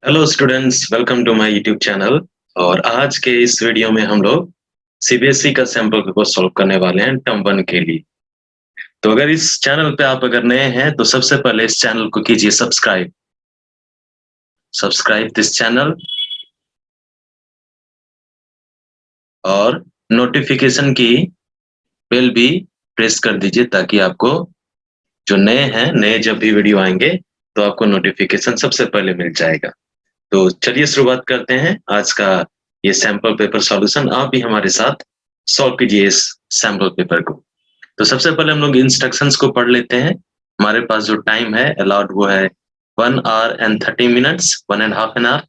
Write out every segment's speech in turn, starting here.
Hello students, welcome to my YouTube channel. और आज के इस वीडियो में हम लोग सीबीएसई का सैंपल पेपर सॉल्व करने वाले हैं टर्म 1 के लिए। तो अगर इस चैनल पे आप अगर नए हैं तो सबसे पहले इस चैनल को कीजिए सब्सक्राइब दिस चैनल और नोटिफिकेशन की बेल भी प्रेस कर दीजिए ताकि आपको जो नए जब भी वीडियो आएंगे तो आपको नोटिफिकेशन सबसे पहले मिल जाएगा। तो चलिए शुरुआत करते हैं आज का ये सैंपल पेपर सॉल्यूशन। आप भी हमारे साथ सॉल्व कीजिए इस सैंपल पेपर को। तो सबसे पहले हम लोग इंस्ट्रक्शंस को पढ़ लेते हैं। हमारे पास जो टाइम है अलाउड वो है 1 hour and 30 minutes, 1.5 an hour।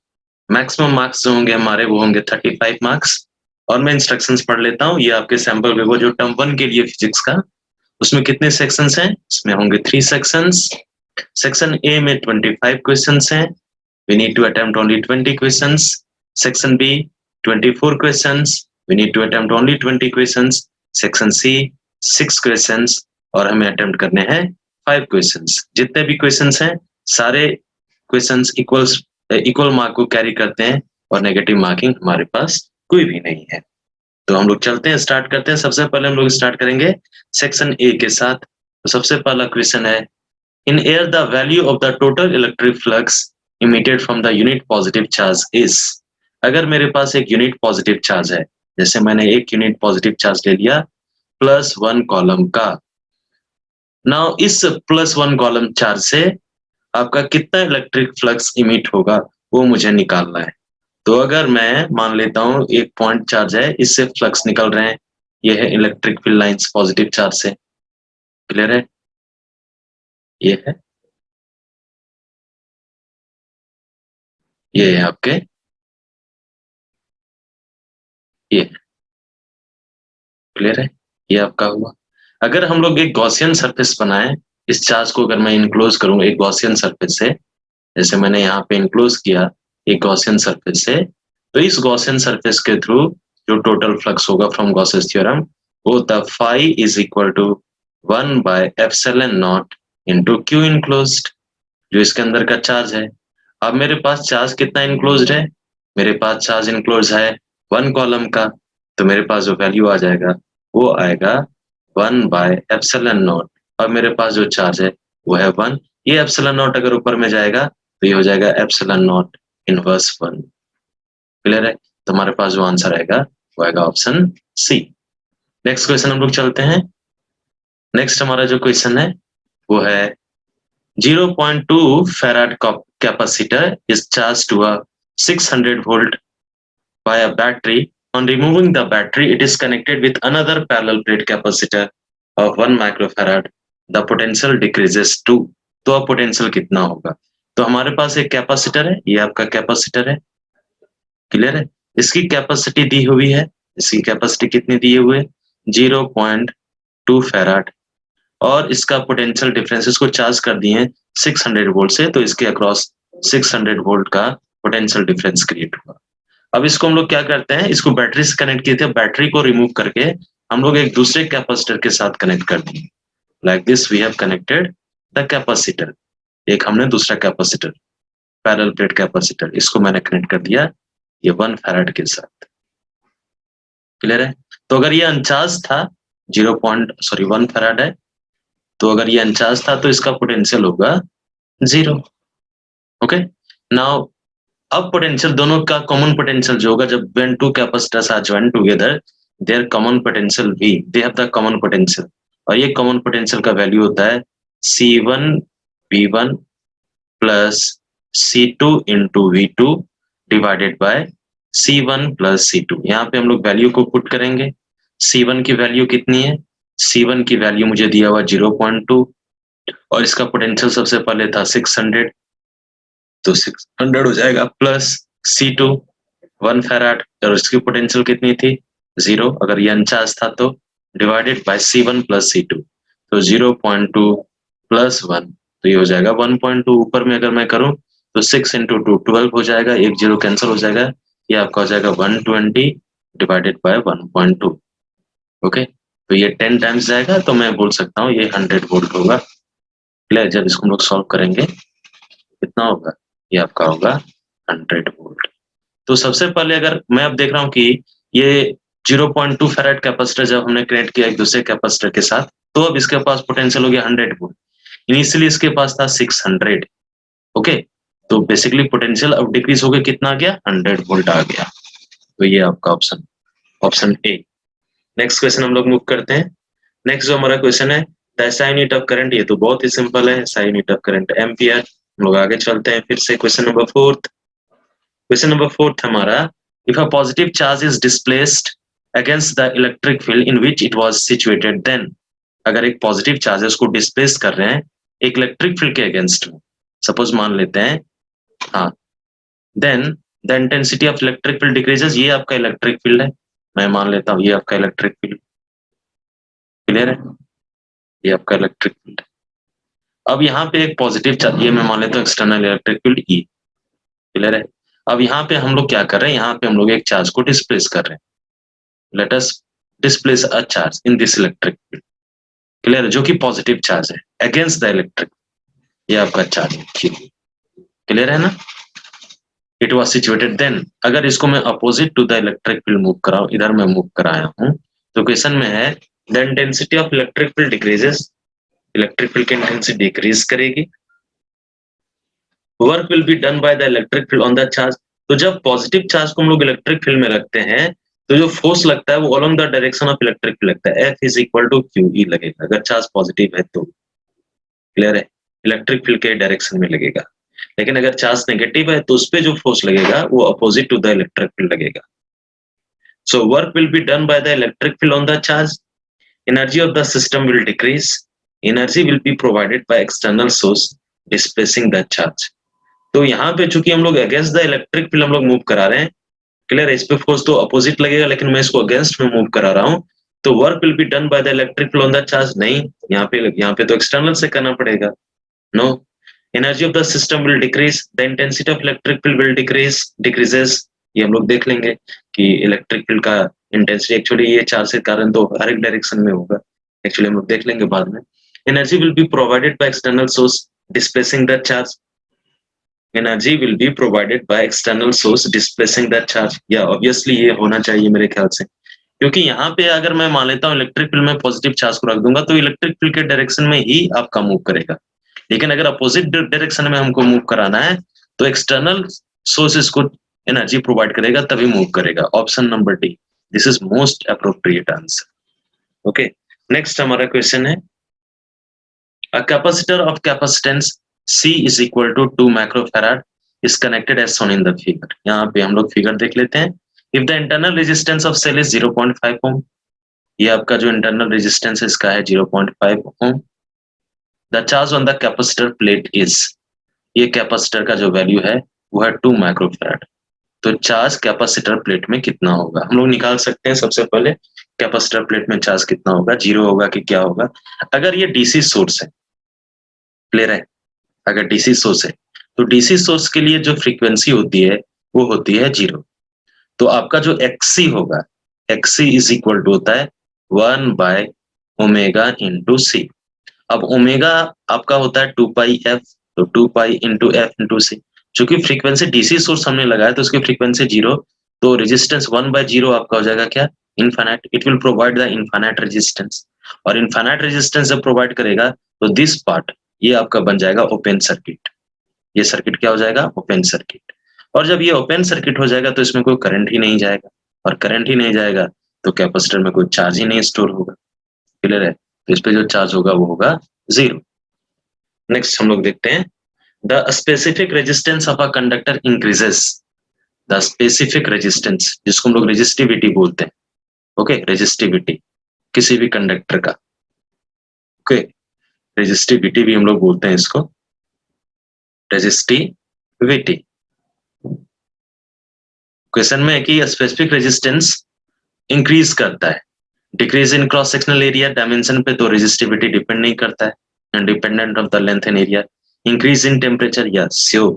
Maximum marks जो होंगे हमारे वो होंगे 35 मार्क्स। और मैं इंस्ट्रक्शंस पढ़ लेता हूँ। ये आपके सैंपल पेपर जो टर्म 1 के लिए फिजिक्स का, उसमें कितने सेक्शंस हैं? इसमें होंगे 3 सेक्शंस। सेक्शन ए में 25 क्वेश्चंस हैं। We need to attempt only 20 questions. Section B, 24 questions. We need to attempt only 20 questions. Section C, 6 questions. और हमें attempt करने हैं 5 questions. जितने भी questions हैं सारे questions equal mark को carry करते हैं और negative marking हमारे पास कोई भी नहीं है। तो हम लोग चलते हैं, स्टार्ट करते हैं। सबसे पहले हम लोग स्टार्ट करेंगे सेक्शन ए के साथ। तो सबसे पहला क्वेश्चन है, in air the value of the total electric flux emitted from the unit positive charge is। अगर मेरे पास एक यूनिट पॉजिटिव चार्ज है, जैसे मैंने एक यूनिट पॉजिटिव चार्ज ले लिया +1 कॉलम का। नाउ इस +1 कॉलम चार्ज से आपका कितना इलेक्ट्रिक फ्लक्स इमिट होगा वो मुझे निकालना है। तो अगर मैं मान लेता हूँ एक पॉइंट चार्ज है, इससे फ्लक्स निकल रहे हैं, ये है electric field lines positive charge से। क्लियर है? ये है, ये है आपके, ये क्लियर है, ये आपका हुआ। अगर हम लोग एक गॉसियन सरफेस बनाएं, इस चार्ज को अगर मैं इनक्लोज करूं एक गॉसियन सरफेस से, जैसे मैंने यहाँ पे इनक्लोज किया एक गॉसियन सरफेस से, तो इस गॉसियन सरफेस के थ्रू जो टोटल फ्लक्स होगा फ्रॉम गॉसेस थ्योरम वो होता phi is equal to 1/ε0 into Q enclosed, जो इसके अंदर का चार्ज है। अब मेरे पास चार्ज कितना इनक्लोज्ड है? मेरे पास चार्ज इनक्लोज है 1 कॉलम का, तो मेरे पास जो वैल्यू आ जाएगा वो आएगा 1/ε0। और मेरे पास जो चार्ज है वो है 1। ये ε0 अगर ऊपर में जाएगा तो ये हो जाएगा ε0 इनवर्स 1। क्लियर है? तो हमारे पास जो आंसर आएगा वो आएगा ऑप्शन सी। नेक्स्ट क्वेश्चन हम लोग चलते हैं। नेक्स्ट हमारा जो क्वेश्चन है वो है 0.2 farad capacitor is charged to a 600 volt by a battery. On removing the battery, it is connected with another parallel plate capacitor of 1 microfarad. The potential decreases to। तो अब पोटेंशियल कितना होगा? तो हमारे पास एक कैपेसिटर है, ये आपका कैपेसिटर है। क्लियर है? इसकी कैपेसिटी दी हुई है। इसकी कैपेसिटी कितनी दी हुई है? 0.2 फैराड। और इसका पोटेंशियल डिफरेंस, इसको चार्ज कर दिए हैं 600 वोल्ट से, तो इसके अक्रॉस 600 वोल्ट का पोटेंशियल डिफरेंस क्रिएट हुआ। अब इसको हम लोग क्या करते हैं, इसको बैटरी से कनेक्ट किए थे, बैटरी को रिमूव करके हम लोग एक दूसरे कैपेसिटर के साथ कनेक्ट कर दिए। Like this we have connected the capacitor. एक हमने दूसरा कैपेसिटर, पैरेलल प्लेट कैपेसिटर, इसको मैंने कनेक्ट कर दिया ये 1 फैराड के साथ। क्लियर है? तो अगर ये अनचार्ज था 1 फैराड है, तो अगर ये अनचार्ज था तो इसका पोटेंशियल होगा 0। ओके, नाउ अब पोटेंशियल दोनों का कॉमन पोटेंशियल जो होगा, जब when two capacitors are joined together their common potential V, they have the common potential। और ये कॉमन पोटेंशियल का वैल्यू होता है C1 V1 plus C2 into V2 divided by C1 plus C2। यहाँ पे हम लोग वैल्यू को पुट करेंगे। C1 की वैल्यू कितनी है? C1 की वैल्यू मुझे दिया हुआ 0.2 और इसका पोटेंशियल सबसे पहले था 600, तो 600 हो जाएगा प्लस C2 1 फैराड और इसकी पोटेंशियल कितनी थी? 0, अगर ये अनचार्ज था तो, divided by C1 plus C2, तो 0.2 प्लस 1, तो ये हो जाएगा 1.2। ऊपर में अगर मैं करूं तो 6 इंटू 2 12 हो जाएगा, एक जीरो कैंसिल हो जाएगा, ये आपका हो जाएगा 120 डिवाइडेड बाय 1.2। ओके, तो ये 10 टाइम्स जाएगा, तो मैं बोल सकता हूँ ये 100 वोल्ट होगा। क्लियर? जब इसको हम लोग सॉल्व करेंगे कितना होगा? ये आपका होगा 100 वोल्ट। तो सबसे पहले अगर मैं अब देख रहा हूँ कि ये 0.2 फैराड कैपेसिटर जब हमने कनेक्ट किया एक दूसरे कैपेसिटर के साथ, तो अब इसके पास पोटेंशियल हो गया 100 वोल्ट। इनिशियली इसके पास था 600। ओके, तो बेसिकली पोटेंशियल अब डिक्रीज हो गया, कितना आ गया? 100 वोल्ट आ गया। तो ये आपका ऑप्शन ए। नेक्स्ट क्वेश्चन हम लोग मूव करते हैं। नेक्स्ट जो हमारा क्वेश्चन है, the SI unit of current, ये तो बहुत ही सिंपल है, SI unit of current ampere. हम लोग आगे चलते हैं फिर से क्वेश्चन नंबर 4। क्वेश्चन नंबर 4 हमारा, if a positive charge is displaced against the electric field in which it was situated, then अगर एक पॉजिटिव चार्ज है उसको डिस्प्लेस कर रहे हैं एक इलेक्ट्रिक फील्ड के अगेंस्ट में, सपोज मान लेते हैं, हाँ, then the intensity of electric field decreases. ये आपका इलेक्ट्रिक फील्ड है, मैं मान लेता हूँ ये आपका इलेक्ट्रिक फील्ड, क्लियर है? ये आपका इलेक्ट्रिक फील्ड। अब यहाँ पे एक पॉजिटिव चार्ज, ये मैं मान लेता हूँ external electric field E, clear है? अब यहाँ पे हम लोग क्या कर रहे हैं, यहाँ पे हम लोग एक चार्ज को डिस्प्लेस कर रहे हैं। Let us displace a charge in this electric field, clear है? जो कि पॉजिटिव चार्ज है अगेंस्ट द इलेक्ट्रिक, ये आपका चार्ज है, क्लियर है ना? इट वॉज सिचुएटेड देन, अगर इसको मैं opposite to the electric field move कराऊं, इधर मैं मूव कराया हूं, तो क्वेश्चन में है the intensity of electric field decreases, electric field की इंटेंसिटी डिक्रीज करेगी। Work will be done by the electric field on the charge, तो जब पॉजिटिव चार्ज को हम लोग इलेक्ट्रिक फील्ड में रखते हैं तो जो फोर्स लगता है वो along the direction of electric field लगता है, F is equal to QE लगेगा अगर चार्ज पॉजिटिव है तो, क्लियर है? इलेक्ट्रिक फील्ड के डायरेक्शन में लगेगा। लेकिन अगर चार्ज नेगेटिव है तो उस पे जो फोर्स लगेगा वो opposite to the electric field लगेगा। So work will be done by the electric field on the charge, energy of the system will decrease, energy will be provided by external source displacing the charge. तो यहाँ पे चूंकि हम लोग against the electric field हम लोग move करा रहे हैं, क्लियर है? इस पे फोर्स तो अपोजिट लगेगा लेकिन मैं इसको अगेंस्ट में मूव करा रहा हूँ, तो work will be done by the electric field on the charge, नहीं, यहाँ पे तो एक्सटर्नल से करना पड़ेगा, no. Energy of the system will decrease, the intensity of electric field will decreases, ये हम लोग देख लेंगे कि इलेक्ट्रिक फील्ड का इंटेंसिटी एक्चुअली ये चार्ज के कारण तो हर एक डायरेक्शन में होगा, एक्चुअली हम लोग देख लेंगे बाद में। Energy will be provided by external source displacing the charge, energy will be provided by external source displacing the charge, या ऑब्वियसली ये होना चाहिए मेरे ख्याल से, क्योंकि यहाँ पे अगर मैं मान लेता हूँ इलेक्ट्रिक फील्ड में पॉजिटिव चार्ज को रख दूंगा तो इलेक्ट्रिक फील्ड के डायरेक्शन में ही आपका मूव करेगा, लेकिन अगर अपोजिट डायरेक्शन में हमको मूव कराना है तो एक्सटर्नल सोर्सेस को एनर्जी प्रोवाइड करेगा तभी मूव करेगा। Option number D, this is most appropriate answer. Okay, next हमारा क्वेश्चन है, a capacitor of capacitance C is equal to 2 microfarad is connected as shown in the figure। यहाँ पे हम लोग फिगर देख लेते हैं। If the internal resistance of cell is 0.5 ohm, ये आपका जो इंटरनल रेजिस्टेंस है इसका है 0.5 ohm। The charge on the capacitor plate is, ये कैपेसिटर का जो वैल्यू है वो है 2 माइक्रोफैराड। तो चार्ज कैपेसिटर प्लेट में कितना होगा हम लोग निकाल सकते हैं। सबसे पहले कैपेसिटर प्लेट में चार्ज कितना होगा, 0 होगा कि क्या होगा? अगर ये डीसी सोर्स है, क्लियर है? अगर डीसी सोर्स है तो डीसी सोर्स के लिए जो फ्रीक्वेंसी होती है वो होती है 0। तो आपका जो XC होगा, XC इज इक्वल टू होता है 1/ओमेगा इंटू C। अब ओमेगा आपका होता है 2πf, तो 2π इंटू f इंटू C। चूंकि फ्रीक्वेंसी डीसी सोर्स हमने लगाया तो उसकी फ्रीक्वेंसी 0, तो रेजिस्टेंस 1/0 आपका हो जाएगा क्या? Infinite. It will provide the infinite resistance, और इनफाइनाइट रेजिस्टेंस जब प्रोवाइड करेगा तो दिस पार्ट ये आपका बन जाएगा ओपन सर्किट। ये सर्किट क्या हो जाएगा? Open circuit. और जब ये ओपन सर्किट हो जाएगा तो इसमें कोई करंट ही नहीं जाएगा, और करंट ही नहीं जाएगा तो कैपेसिटर में कोई चार्ज ही नहीं स्टोर होगा, क्लियर है? तो इस पे जो चार्ज होगा वो होगा 0। नेक्स्ट हम लोग देखते हैं, the specific resistance of a conductor increases, the specific resistance जिसको हम लोग रेजिस्टिविटी बोलते हैं, ओके, रेजिस्टिविटी किसी भी कंडक्टर का, ओके, रेजिस्टिविटी भी हम लोग बोलते हैं इसको, रेजिस्टिविटी। क्वेश्चन में है कि स्पेसिफिक रेजिस्टेंस इंक्रीज करता है, decrease in cross sectional area, dimension पे तो रेजिस्टिविटी डिपेंड नहीं करता है, independent of the length and area. Increase in temperature, yes sure,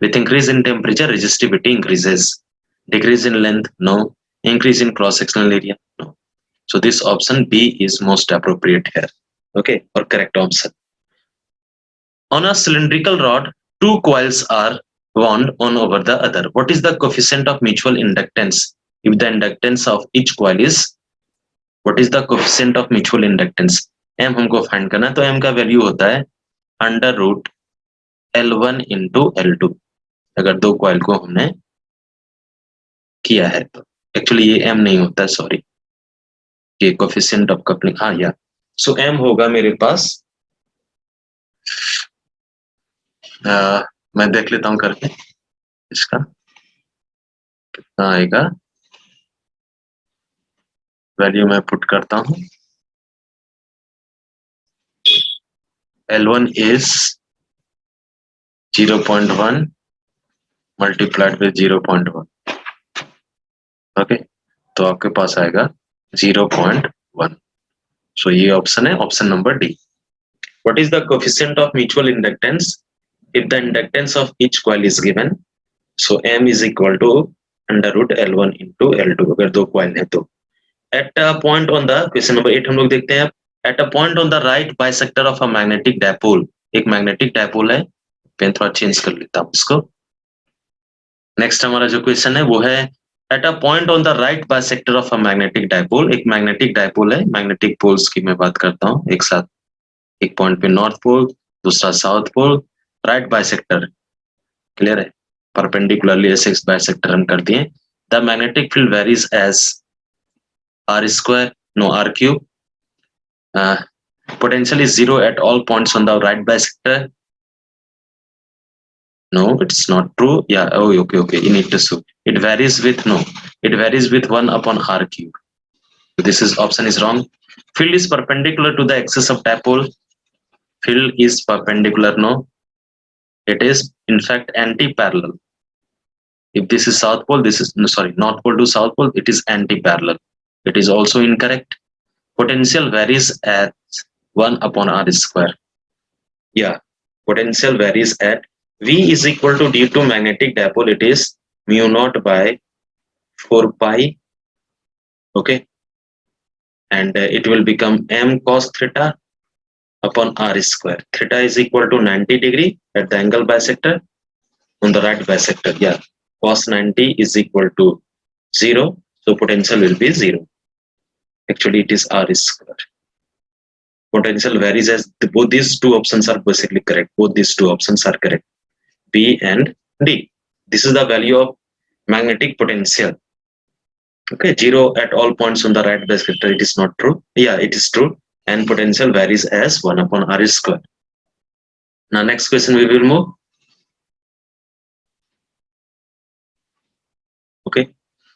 with increase in temperature resistivity increases. Decrease in length, no. Increase in cross sectional area, no. So this option B is most appropriate here. Okay, or correct option. On a cylindrical rod, two coils are bond one over the other. What is the coefficient of mutual inductance if the inductance of each coil is, what is the coefficient of mutual inductance? m हमको find करना है, तो m का value होता है under root L1 into L2 अगर दो coil को हमने किया है तो। एक्चुअली ये m नहीं होता है, सॉरी, ये कोफिशिएंट ऑफ कपलिंग, हाँ या सो m होगा मेरे पास मैं देख लेता हूं करके इसका कितना आएगा, वैल्यू मैं पुट करता हूं। L1 is 0.1 multiplied with 0.1, okay, तो आपके पास आएगा 0.1। सो ये ऑप्शन है, option number D. What is the coefficient of mutual inductance if the inductance of each coil is given? So m is equal to under root L1 into L2 अगर दो coil है तो। At a point on the, question number 8 हम लोग देखते हैं। At a point on the right bisector of a magnetic dipole, एक magnetic dipole है, पेन थोड़ा चेंज कर लेता हूं इसको। नेक्स्ट हमारा जो क्वेश्चन है वो है eight a point on the right bisector of a magnetic dipole, एक मैग्नेटिक डायपोल है, मैग्नेटिक पोल्स की मैं बात करता हूँ एक साथ, एक पॉइंट पे नॉर्थ पोल, दूसरा south pole, right bisector, clear है, परपेंडिकुलरली ऐसे बाइसेक्टर हम कर दिए। The magnetic field varies as r square, no r cube, potential is zero at all points on the right bisector. No, it's not true. Yeah, oh okay, you need to show it varies with, no, it varies with 1 upon r cube. So this is option is wrong. Field is perpendicular to the axis of dipole. Field is perpendicular, no, it is in fact anti-parallel. If this is south pole, this is, no, sorry, north pole to south pole, it is anti-parallel. It is also incorrect. Potential varies at 1 upon r square. Yeah, potential varies at V is equal to due to magnetic dipole, it is mu naught by 4 pi, okay, and it will become m cos theta upon r square. Theta is equal to 90 degree at the angle bisector on the right bisector. Yeah, cos 90 is equal to 0, so potential will be 0. Actually it is r square. Potential varies as both these two options are basically correct. Both these two options are correct, B and D. This is the value of magnetic potential. Okay, 0 at all points on the right bisector, it is not true. Yeah, it is true. And potential varies as 1 upon r square. Now next question we will move. Okay,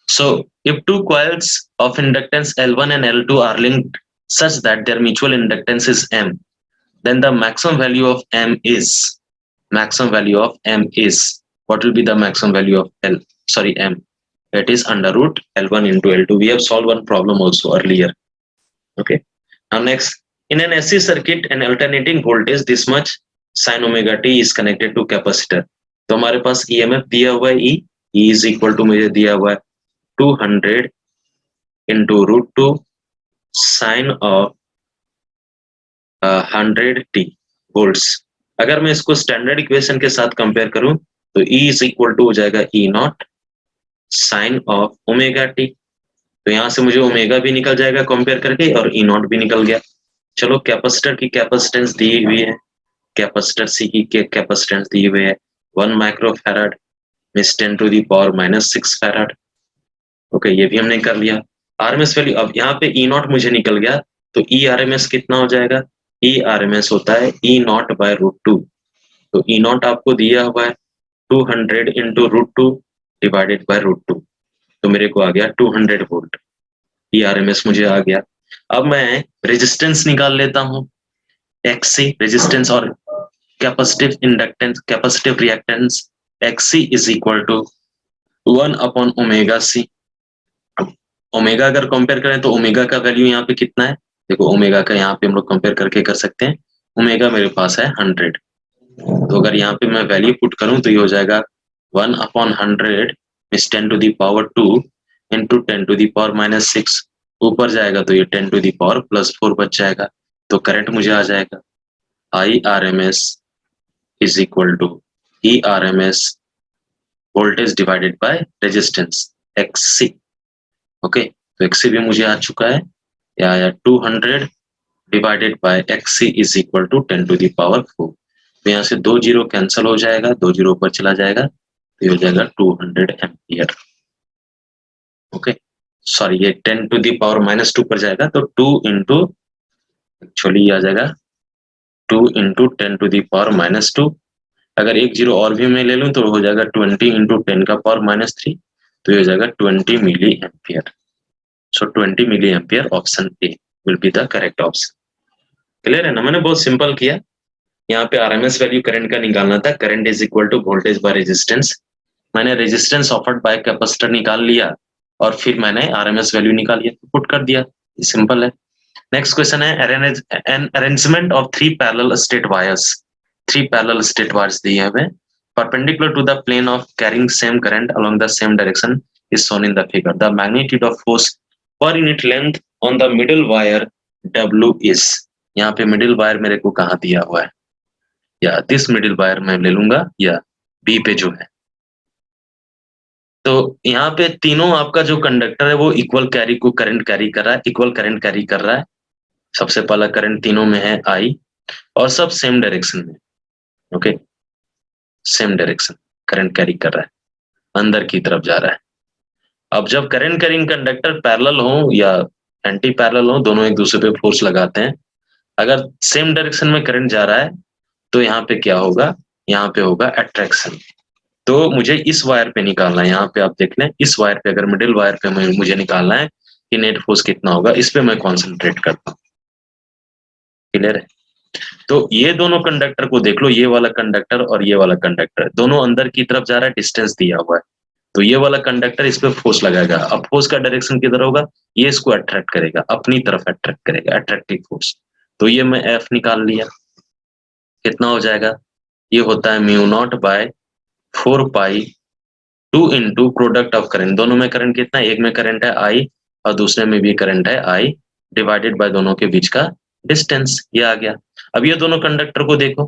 so if two coils of inductance L1 and L2 are linked such that their mutual inductance is M, then the maximum value of M is, what will be the maximum value of M? It is under root L1 into L2. We have solved one problem also earlier. Okay, now next, in an AC circuit an alternating voltage this much sin omega t is connected to capacitor. तो हमारे पास EMF दिया हुआ है, E is equal to, मुझे दिया हुआ है 200 into root 2 sin of 100 t volts. अगर मैं इसको स्टैंडर्ड इक्वेशन के साथ कंपेयर करूं तो E is equal to हो जाएगा E not sine of omega T. तो यहां से मुझे ओमेगा भी निकल जाएगा कंपेयर करके और ई नॉट भी निकल गया। चलो, कैपेसिटर की कैपेसिटेंस दी हुई है, कैपेसिटर सी की कैपेसिटेंस दी हुई है 1 microfarad means 10 to the power -6 farad. Okay, ये भी हमने कर लिया। आरएमएस वैल्यू, अब यहाँ पे ई नॉट मुझे निकल गया तो ई आरएमएस कितना हो जाएगा? ई आरएमएस होता है ई नॉट बाय √2। तो ई नॉट आपको दिया हुआ है 200 इंटू √2 डिवाइडेड बाय √2, तो मेरे को आ गया 200 वोल्ट। ई आरएमएस मुझे आ गया। अब मैं रेजिस्टेंस निकाल लेता हूँ, एक्सी रेजिस्टेंस और capacitive inductance, capacitive reactance XC is equal to 1 upon omega C. Omega अगर कंपेयर करें तो ओमेगा का वैल्यू यहाँ पे कितना है? देखो, ओमेगा का यहाँ पे हम लोग कंपेयर करके कर सकते हैं। ओमेगा मेरे पास है 100, तो अगर यहाँ पे मैं वैल्यू पुट करूं तो ये हो जाएगा 1 upon 100 means 10 to the power 2 into 10 to the power -6। ऊपर जाएगा तो ये 10 टू दी पावर +4 बच जाएगा। तो करंट मुझे आ जाएगा I RMS is equal to E RMS voltage divided by resistance XC। Okay, तो XC भी मुझे आ चुका है, या आया 200 divided by XC is equal to 10 to the power 4। तो यहाँ से 2 जीरो कैंसिल हो जाएगा, 2 जीरो ऊपर चला जाएगा, तो ये हो जाएगा 200 एम्पियर। ओके, सॉरी ये 10 टू दी पावर -2 पर जाएगा, तो 2 इंटू, एक्चुअली आ जाएगा 2 इंटू 10 टू दी पावर -2। अगर एक जीरो और भी मैं ले लूं तो हो जाएगा 20 इंटू 10 का पावर -3, तो ये हो जाएगा 20 milliampere. So 20 milliampere, option A will be the correct option. Clear है ना? मैंने बहुत सिंपल किया, यहाँ पे आरएमएस वैल्यू करंट का निकालना था। Current is equal to voltage by resistance. मैंने रेजिस्टेंस ऑफर्ड बाय कैपेसिटर निकाल लिया और फिर मैंने आरएमएस वैल्यू निकाली, पुट कर दिया। सिंपल है। नेक्स्ट क्वेश्चन है, an arrangement of 3 parallel state wires. 3 parallel state wires दिए हुए perpendicular to the plane of carrying same current along the same direction is shown in the figure. The magnitude of force per unit length on the middle wire W is। यहाँ पे middle wire मेरे को कहाँ दिया हुआ है, या this middle wire मैं ले लूंगा, या बी पे जो है। तो यहाँ पे तीनों आपका जो कंडक्टर है वो इक्वल कैरी को करंट कैरी कर रहा है, इक्वल करंट कैरी कर रहा है। सबसे पहला करंट तीनों में है I, और सब सेम डायरेक्शन में। Okay, same direction current carry कर रहा है, अंदर की तरफ जा रहा है। अब जब करंट कैरिंग कंडक्टर पैरेलल हो या एंटी पैरेलल हो, दोनों एक दूसरे पे फोर्स लगाते हैं। अगर सेम डायरेक्शन में करंट जा रहा है तो यहाँ पे क्या होगा, यहाँ पे होगा अट्रैक्शन। तो मुझे इस वायर पे निकालना है, यहाँ पे आप देख लें, इस वायर पे, अगर मिडिल वायर पे मुझे निकालना है कि नेट फोर्स कितना होगा, इस पे मैं कॉन्सेंट्रेट करता हूँ। क्लियर है? तो ये दोनों कंडक्टर को देख लो, ये वाला कंडक्टर और ये वाला कंडक्टर दोनों अंदर की तरफ जा रहा है, डिस्टेंस दिया हुआ है। तो ये वाला कंडक्टर इस पे फोर्स लगाएगा। अब फोर्स का डायरेक्शन किधर होगा, ये इसको अट्रैक्ट करेगा, अपनी तरफ अट्रैक्ट करेगा, अट्रैक्टिव फोर्स। तो ये मैं F निकाल लिया, कितना हो जाएगा, ये होता है mu not by 4 pi 2 into product of current. दोनों में करंट कितना है, एक में करंट है I और दूसरे में भी करंट है I, डिवाइडेड बाय दोनों के बीच का डिस्टेंस, ये आ गया। अब ये दोनों कंडक्टर को देखो,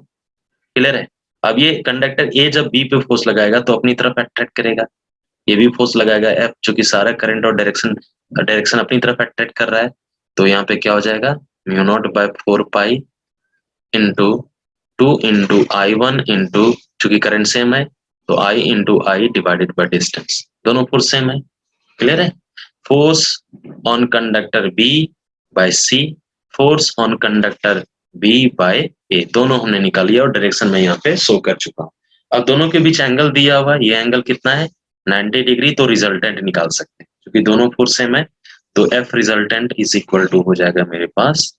क्लियर है? अब ये कंडक्टर A जब B पे फोर्स लगाएगा तो अपनी तरफ अट्रैक्ट करेगा, ये भी फोर्स लगाएगा F, चूंकि सारा करंट और डायरेक्शन अपनी तरफ अट्रैक्ट कर रहा है। तो यहाँ पे क्या हो जाएगा, mu not by 4 pi into 2 into I1 into, चूंकि करंट सेम है तो I into I divided by distance, दोनों फोर्स सेम है। क्लियर है? Force on conductor B by C, force on conductor B by A, दोनों हमने निकाल लिया और डायरेक्शन में यहाँ पे शो कर चुका हूँ। अब दोनों के बीच एंगल दिया हुआ है, ये एंगल कितना है 90 डिग्री, तो रिजल्टेंट निकाल सकते हैं क्योंकि दोनों फोर्स सेम है। तो F resultant is equal to हो जाएगा मेरे पास,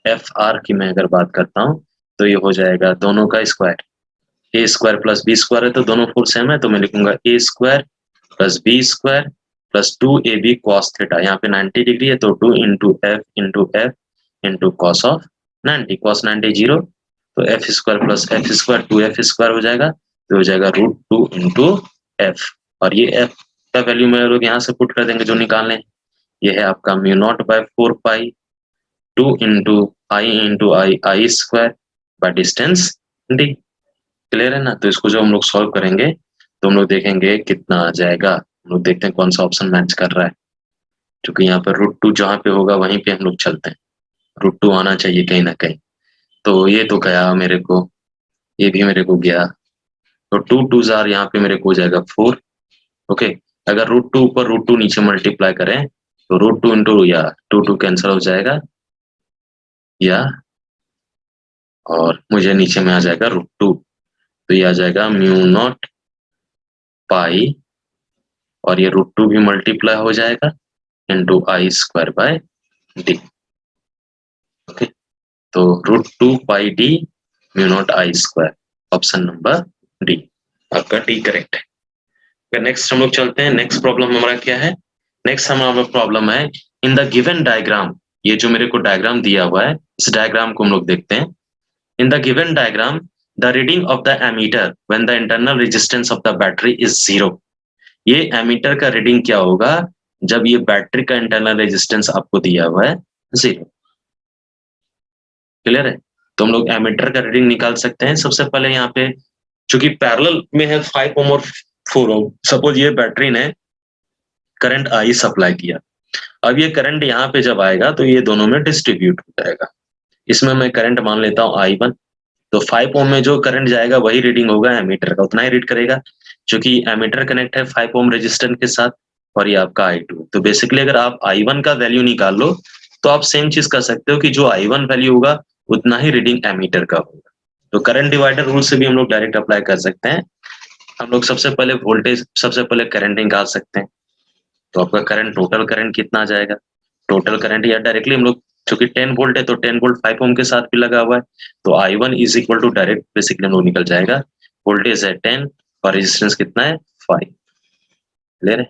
FR की मैं अगर बात करता हूँ तो ये हो जाएगा दोनों का square, A square plus B square है, तो दोनों फोर्स सेम है, तो मैं लिखूंगा A square plus B square plus 2AB cos theta. यहाँ पे 90 डिग्री है तो 2 into F into cos of 90, cos 90 zero, तो F square plus F square 2F square हो जाएगा, तो हो जाएगा √2 इंटू F। और ये F का वैल्यू में लोग यहाँ से पुट कर देंगे जो निकालने, ये है आपका mu not by 4 pi 2 into I square by distance D। Clear है ना? तो इसको जो हम लोग सॉल्व करेंगे तो हम लोग देखेंगे कितना आ जाएगा। हम लोग देखते हैं कौन सा ऑप्शन मैच कर रहा है, क्योंकि यहाँ पर √2 जहाँ पे होगा वहीं पे हम लोग चलते हैं, √2 आना चाहिए कहीं ना कहीं। तो ये तो गया मेरे को, ये भी मेरे को गया, तो 2 2 जार यहाँ पे मेरे को हो जाएगा 4। ओके, अगर √2 ऊपर √2 नीचे मल्टीप्लाई करें तो √2 इंटू, या 2 2 कैंसिल हो जाएगा, या और मुझे नीचे में आ जाएगा √2, तो ये आ जाएगा म्यू नॉट पाई, और ये √2 भी मल्टीप्लाई हो जाएगा into I square bye D। Okay, तो √2 पाई D mu naught I square, option number D आपका D करेक्ट है। नेक्स्ट हम लोग चलते हैं, नेक्स्ट प्रॉब्लम हमारा क्या है, नेक्स्ट हमारा प्रॉब्लम है इन द गिवन डायग्राम। ये जो मेरे को डायग्राम दिया हुआ है, इस डायग्राम को हम लोग देखते हैं। In the given diagram the reading of the ammeter when the internal resistance of the battery is 0। ये एमीटर का रीडिंग क्या होगा जब ये बैटरी का इंटरनल रेजिस्टेंस आपको दिया हुआ है 0। क्लियर है? तो हम लोग एमीटर का रीडिंग निकाल सकते हैं। सबसे पहले यहाँ पे चूंकि पैरेलल में है 5 ओम और 4 ओम। सपोज ये बैटरी ने करंट आई सप्लाई किया, अब ये करंट यहाँ पे जब आएगा तो ये दोनों में डिस्ट्रीब्यूट हो जाएगा। इसमें मैं करंट मान लेता हूँ I1, तो 5 ओम में जो करंट जाएगा वही रीडिंग होगा एमीटर का, उतना ही रीड करेगा, क्योंकि एमीटर कनेक्ट है 5 ओम रेजिस्टेंस के साथ, और ये आपका I2। तो बेसिकली अगर आप I1 का वैल्यू निकाल लो तो आप सेम चीज कर सकते हो कि जो I1 वैल्यू होगा उतना ही रीडिंग एमीटर का होगा। तो करंट डिवाइडर रूल से भी हम लोग डायरेक्ट अप्लाई कर सकते हैं। हम लोग सबसे पहले वोल्टेज, सबसे पहले करंट निकाल सकते हैं। तो आपका करंट, टोटल करंट कितना आ जाएगा, टोटल करंट, या डायरेक्टली हम लोग, चूंकि 10 वोल्ट है तो 10 वोल्ट 5 ओम के साथ भी लगा हुआ है, तो I1 is equal to direct basically हम लोग निकल जाएगा, वोल्टेज है 10 और रेजिस्टेंस कितना है 5, ले रहे,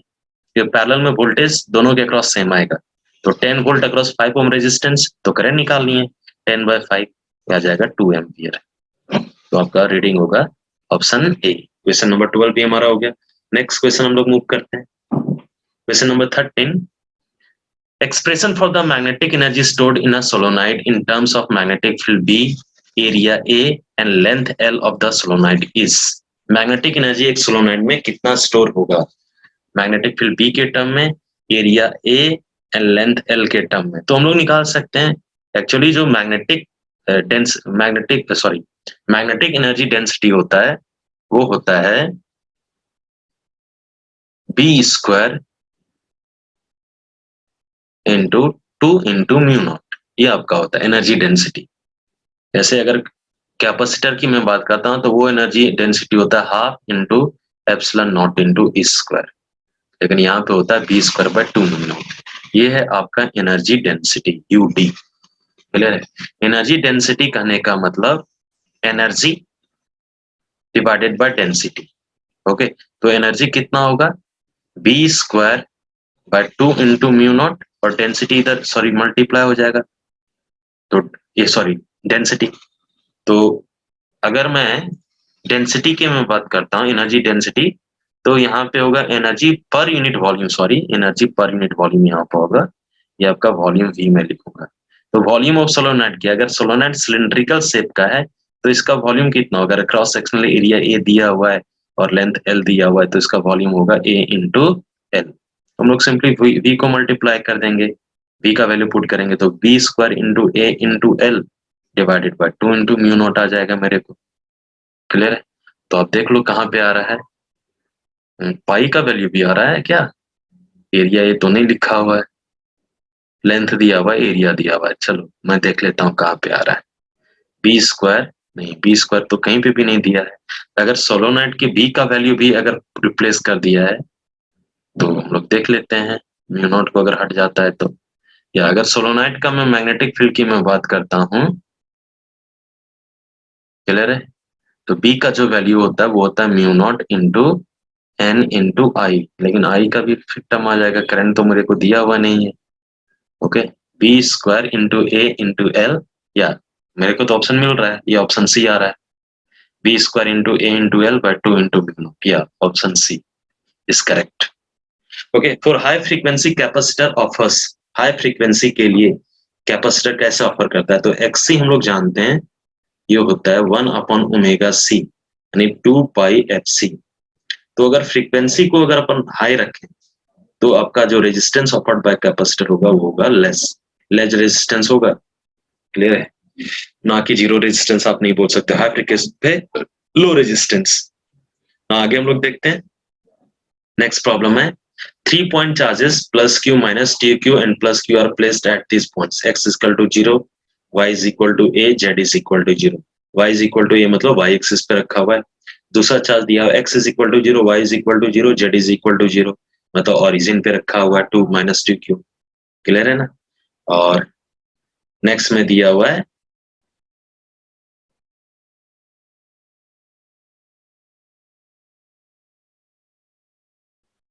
ये पैरेलल में वोल्टेज दोनों के अक्रॉस सेम आएगा, तो 10 वोल्ट अक्रॉस 5 ओम रेजिस्टेंस, तो करंट निकालनी है 10/5, आ जाएगा 2 एम्पियर। तो आपका रीडिंग होगा ऑप्शन ए। क्वेश्चन नंबर 12 भी हमारा हो गया। नेक्स्ट क्वेश्चन हम लोग मूव करते हैं, question number 13। Expression for the magnetic energy stored in a solenoid in terms of magnetic field B, area A and length L of the solenoid is। Magnetic energy एक solenoid में कितना store होगा, magnetic field B के term में, area A and length L के term में। तो हम लोग निकाल सकते हैं एक्चुअली जो मैग्नेटिक एनर्जी डेंसिटी होता है वो होता है B square into 2 into mu naught, ये आपका होता है एनर्जी डेंसिटी। जैसे अगर कैपेसिटर की मैं बात करता हूं तो वो एनर्जी डेंसिटी होता है half into epsilon naught into E square, लेकिन यहाँ पे होता है B square by 2 mu naught. ये है आपका एनर्जी डेंसिटी यूडी। क्लियर है, एनर्जी डेंसिटी कहने का मतलब energy divided by density. Okay, तो एनर्जी कितना होगा B square by 2 into mu naught, और डेंसिटी इधर सॉरी मल्टीप्लाई हो जाएगा, तो ये सॉरी डेंसिटी। तो अगर मैं डेंसिटी की मैं बात करता हूँ, एनर्जी डेंसिटी, तो यहाँ पे होगा energy per unit volume, sorry energy per unit volume यहाँ पर होगा, ये आपका वॉल्यूम वी में लिखूंगा। तो वॉल्यूम ऑफ सोलोनाइड की, अगर सोलोनाइड सिलिंड्रिकल शेप का है तो इसका वॉल्यूम कितना होगा, अगर क्रॉस सेक्शनल एरिया ए दिया हुआ है और लेंथ एल दिया हुआ है तो इसका वॉल्यूम होगा ए इंटू एल। हम लोग सिंपली वी को मल्टीप्लाई कर देंगे, वी का वैल्यू पुट करेंगे तो B square into A into L divided by 2 into mu naught आ जाएगा मेरे को। क्लियर है, तो आप देख लो कहाँ पे आ रहा है, पाई का वैल्यू भी आ रहा है क्या, एरिया ये तो नहीं लिखा हुआ है, लेंथ दिया हुआ है, एरिया दिया हुआ है। चलो मैं देख लेता हूँ कहाँ पे आ रहा है, बी स्क्वायर नहीं, बी स्क्वायर तो कहीं पे भी नहीं दिया है। अगर सोलोनाइड के बी का वैल्यू भी अगर रिप्लेस कर दिया है तो हम लोग देख लेते हैं, म्यू नॉट को अगर हट जाता है तो, या अगर सोलोनाइड का मैं मैग्नेटिक फील्ड की मैं बात करता हूँ, क्लियर है, तो बी का जो वैल्यू होता है वो होता है mu naught into N into I, लेकिन आई का भी टर्म आ जाएगा, करंट तो मेरे को दिया हुआ नहीं है। Okay, B square into A into L, या मेरे को तो ऑप्शन मिल रहा है, ये ऑप्शन सी आ रहा है, B square into A into L by 2 into mu naught, या option C is correct. Okay, for high frequency capacitor offers, high frequency के लिए कैपेसिटर कैसे ऑफर करता है, तो एक्सी हम लोग जानते हैं ये होता है 1/ओमेगा c यानी 2πfc। तो अगर फ्रीक्वेंसी को अगर अपन हाई रखें तो आपका जो रेजिस्टेंस ऑफर्ड बाय कैपेसिटर होगा वो होगा लेस रेजिस्टेंस होगा। क्लियर है, ना कि जीरो रेजिस्टेंस आप नहीं बोल सकते, हाई फ्रीक्वेंसी पे लो रेजिस्टेंस। आगे हम लोग देखते हैं, नेक्स्ट प्रॉब्लम है, 3 point charges plus q minus tq and plus q are placed at these points, x is equal to 0, y is equal to a, z is equal to 0। y is equal to a मतलब y axis पे रखा हुआ है, दूसरा charge दिया हुआ है x is equal to 0, y is equal to 0, z is equal to 0, मतलब ओरिजिन पे रखा हुआ है 2 minus 2q। क्लियर है ना, और नेक्स्ट में दिया हुआ है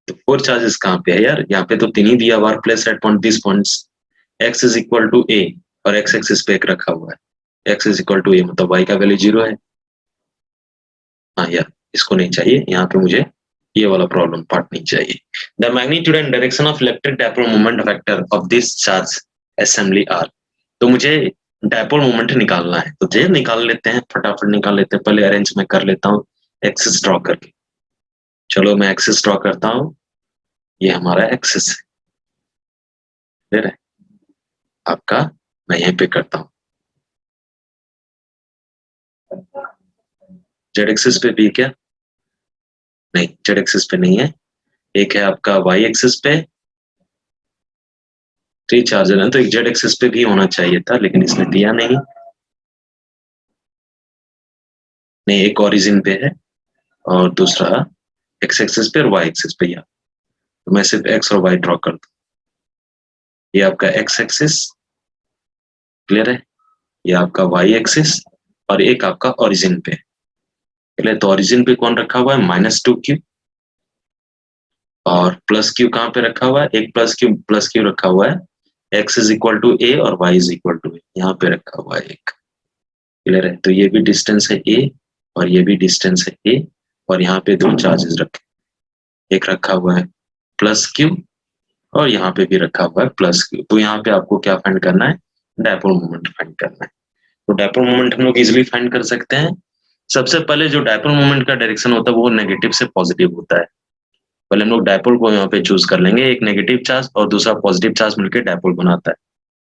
तो 4 चार्जेस कहाँ पे है यार, यहाँ पे तो 3 ही दिया हुआ है, place at point this points, x is equal to a और x एक्सिस पे एक रखा हुआ है, x is equal to a मतलब y का वैल्यू 0 है। हाँ यार, इसको नहीं चाहिए, यहाँ पे मुझे ये वाला प्रॉब्लम पार्ट नहीं चाहिए। The magnitude and direction of electric dipole moment vector of this charge assembly are. तो मुझे डायपोल मोमेंट निकालना है, तो जे निकाल लेते हैं, फटाफट निकाल लेते हैं, पहले अरेंज में कर लेता हूँ एक्सिस ड्रॉ करके। चलो मैं एक्सिस ड्रॉ करता हूँ, ये हमारा एक्सिस है, क्लियर है आपका। मैं यहीं पे करता हूँ, जेड एक्सिस पे भी क्या नहीं, जेड एक्सिस पे नहीं है, एक है आपका वाई एक्सिस पे, 3 चार्जर है, तो एक जेड एक्सिस पे भी होना चाहिए था, लेकिन इसने दिया नहीं। नहीं, एक ओरिजिन पे है और दूसरा एक्स एक्सिस पे और वाई एक्सिस पे। या तो मैं सिर्फ एक्स और वाई ड्रॉ कर दूं, ये आपका एक्स एक्सिस, क्लियर है, ये आपका वाई एक्सिस, और एक आपका ओरिजिन पे, क्लियर। तो ओरिजिन पे कौन रखा हुआ है, -2q, और प्लस क्यू कहाँ पे रखा हुआ है, एक प्लस क्यू रखा हुआ है, x इज इक्वल टू ए और y इज इक्वल टू ए, यहाँ पे रखा हुआ है एक, क्लियर है। तो ये भी डिस्टेंस है a और ये भी डिस्टेंस है a, और यहाँ पे 2 चार्जेस रखे, एक रखा हुआ है प्लस क्यू और यहाँ पे भी रखा हुआ है प्लस क्यू। तो यहाँ पे आपको क्या फाइंड करना है, डायपोल मोमेंट फाइंड करना है। तो डायपोल मोमेंट हम लोग इजिली फाइंड कर सकते हैं। सबसे पहले जो डायपोल मोमेंट का डायरेक्शन होता है वो नेगेटिव से पॉजिटिव होता है। पहले हम लोग डायपोल को यहाँ पे चूज कर लेंगे, एक नेगेटिव चार्ज और दूसरा पॉजिटिव चार्ज मिलकर डायपोल बनाता है।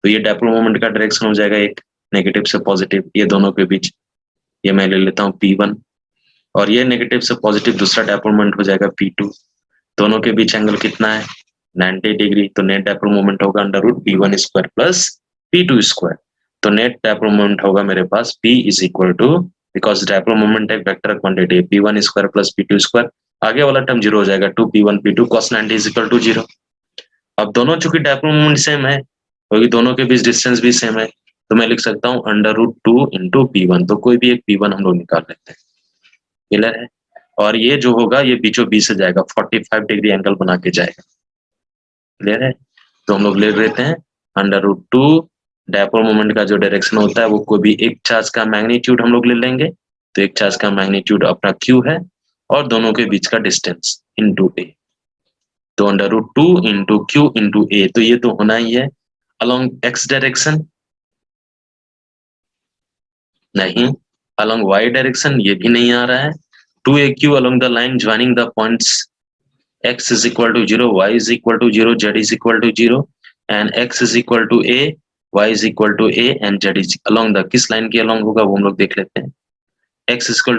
तो ये डायपोल मोमेंट का डायरेक्शन हो जाएगा एक नेगेटिव से पॉजिटिव, ये दोनों के बीच, ये मैं ले लेता हूँ P1, और ये नेगेटिव से पॉजिटिव दूसरा डायपोल मोमेंट हो जाएगा P2। दोनों के बीच एंगल कितना है, 90 डिग्री। तो नेट डायपोल मोमेंट होगा √P1 square plus P2 square. तो नेट डायपोल मोमेंट होगा मेरे पास P is equal to, because dipole moment एक vector quantity, P1 square plus P2 square, आगे वाला टर्म जीरो हो जाएगा, 2P1 P2 cos 90 is equal to 0। अब दोनों चूंकि डायपोल मोमेंट सेम है, क्योंकि दोनों के बीच डिस्टेंस भी सेम है, तो मैं लिख सकता हूँ √2 इंटू P1। तो कोई भी एक P1 हम लोग निकाल लेते हैं, क्लियर है। और ये जो होगा ये बीचों बीच से जाएगा, 45 डिग्री एंगल बना के जाएगा, क्लियर है। तो हम लोग ले लेते हैं √2, डायपोल मोमेंट का जो डायरेक्शन होता है वो कोई भी एक चार्ज का मैग्नीट्यूड हम लोग ले लेंगे। तो एक चार्ज का मैग्नीट्यूड अपना Q है और दोनों के बीच का डिस्टेंस इंटू ए। तो √2 इंटू Q इंटू ए, तो ये तो होना ही है अलोंग एक्स डायरेक्शन, नहीं अलोंग वाई डायरेक्शन, ये भी नहीं आ रहा है। 2AQ along the line joining the points x is equal to 0, y is equal to 0, z is equal to 0, and x is equal to a, y is equal to a, and z is along the, किस line के along होगा वो हम लोग देख लेते हैं। x is equal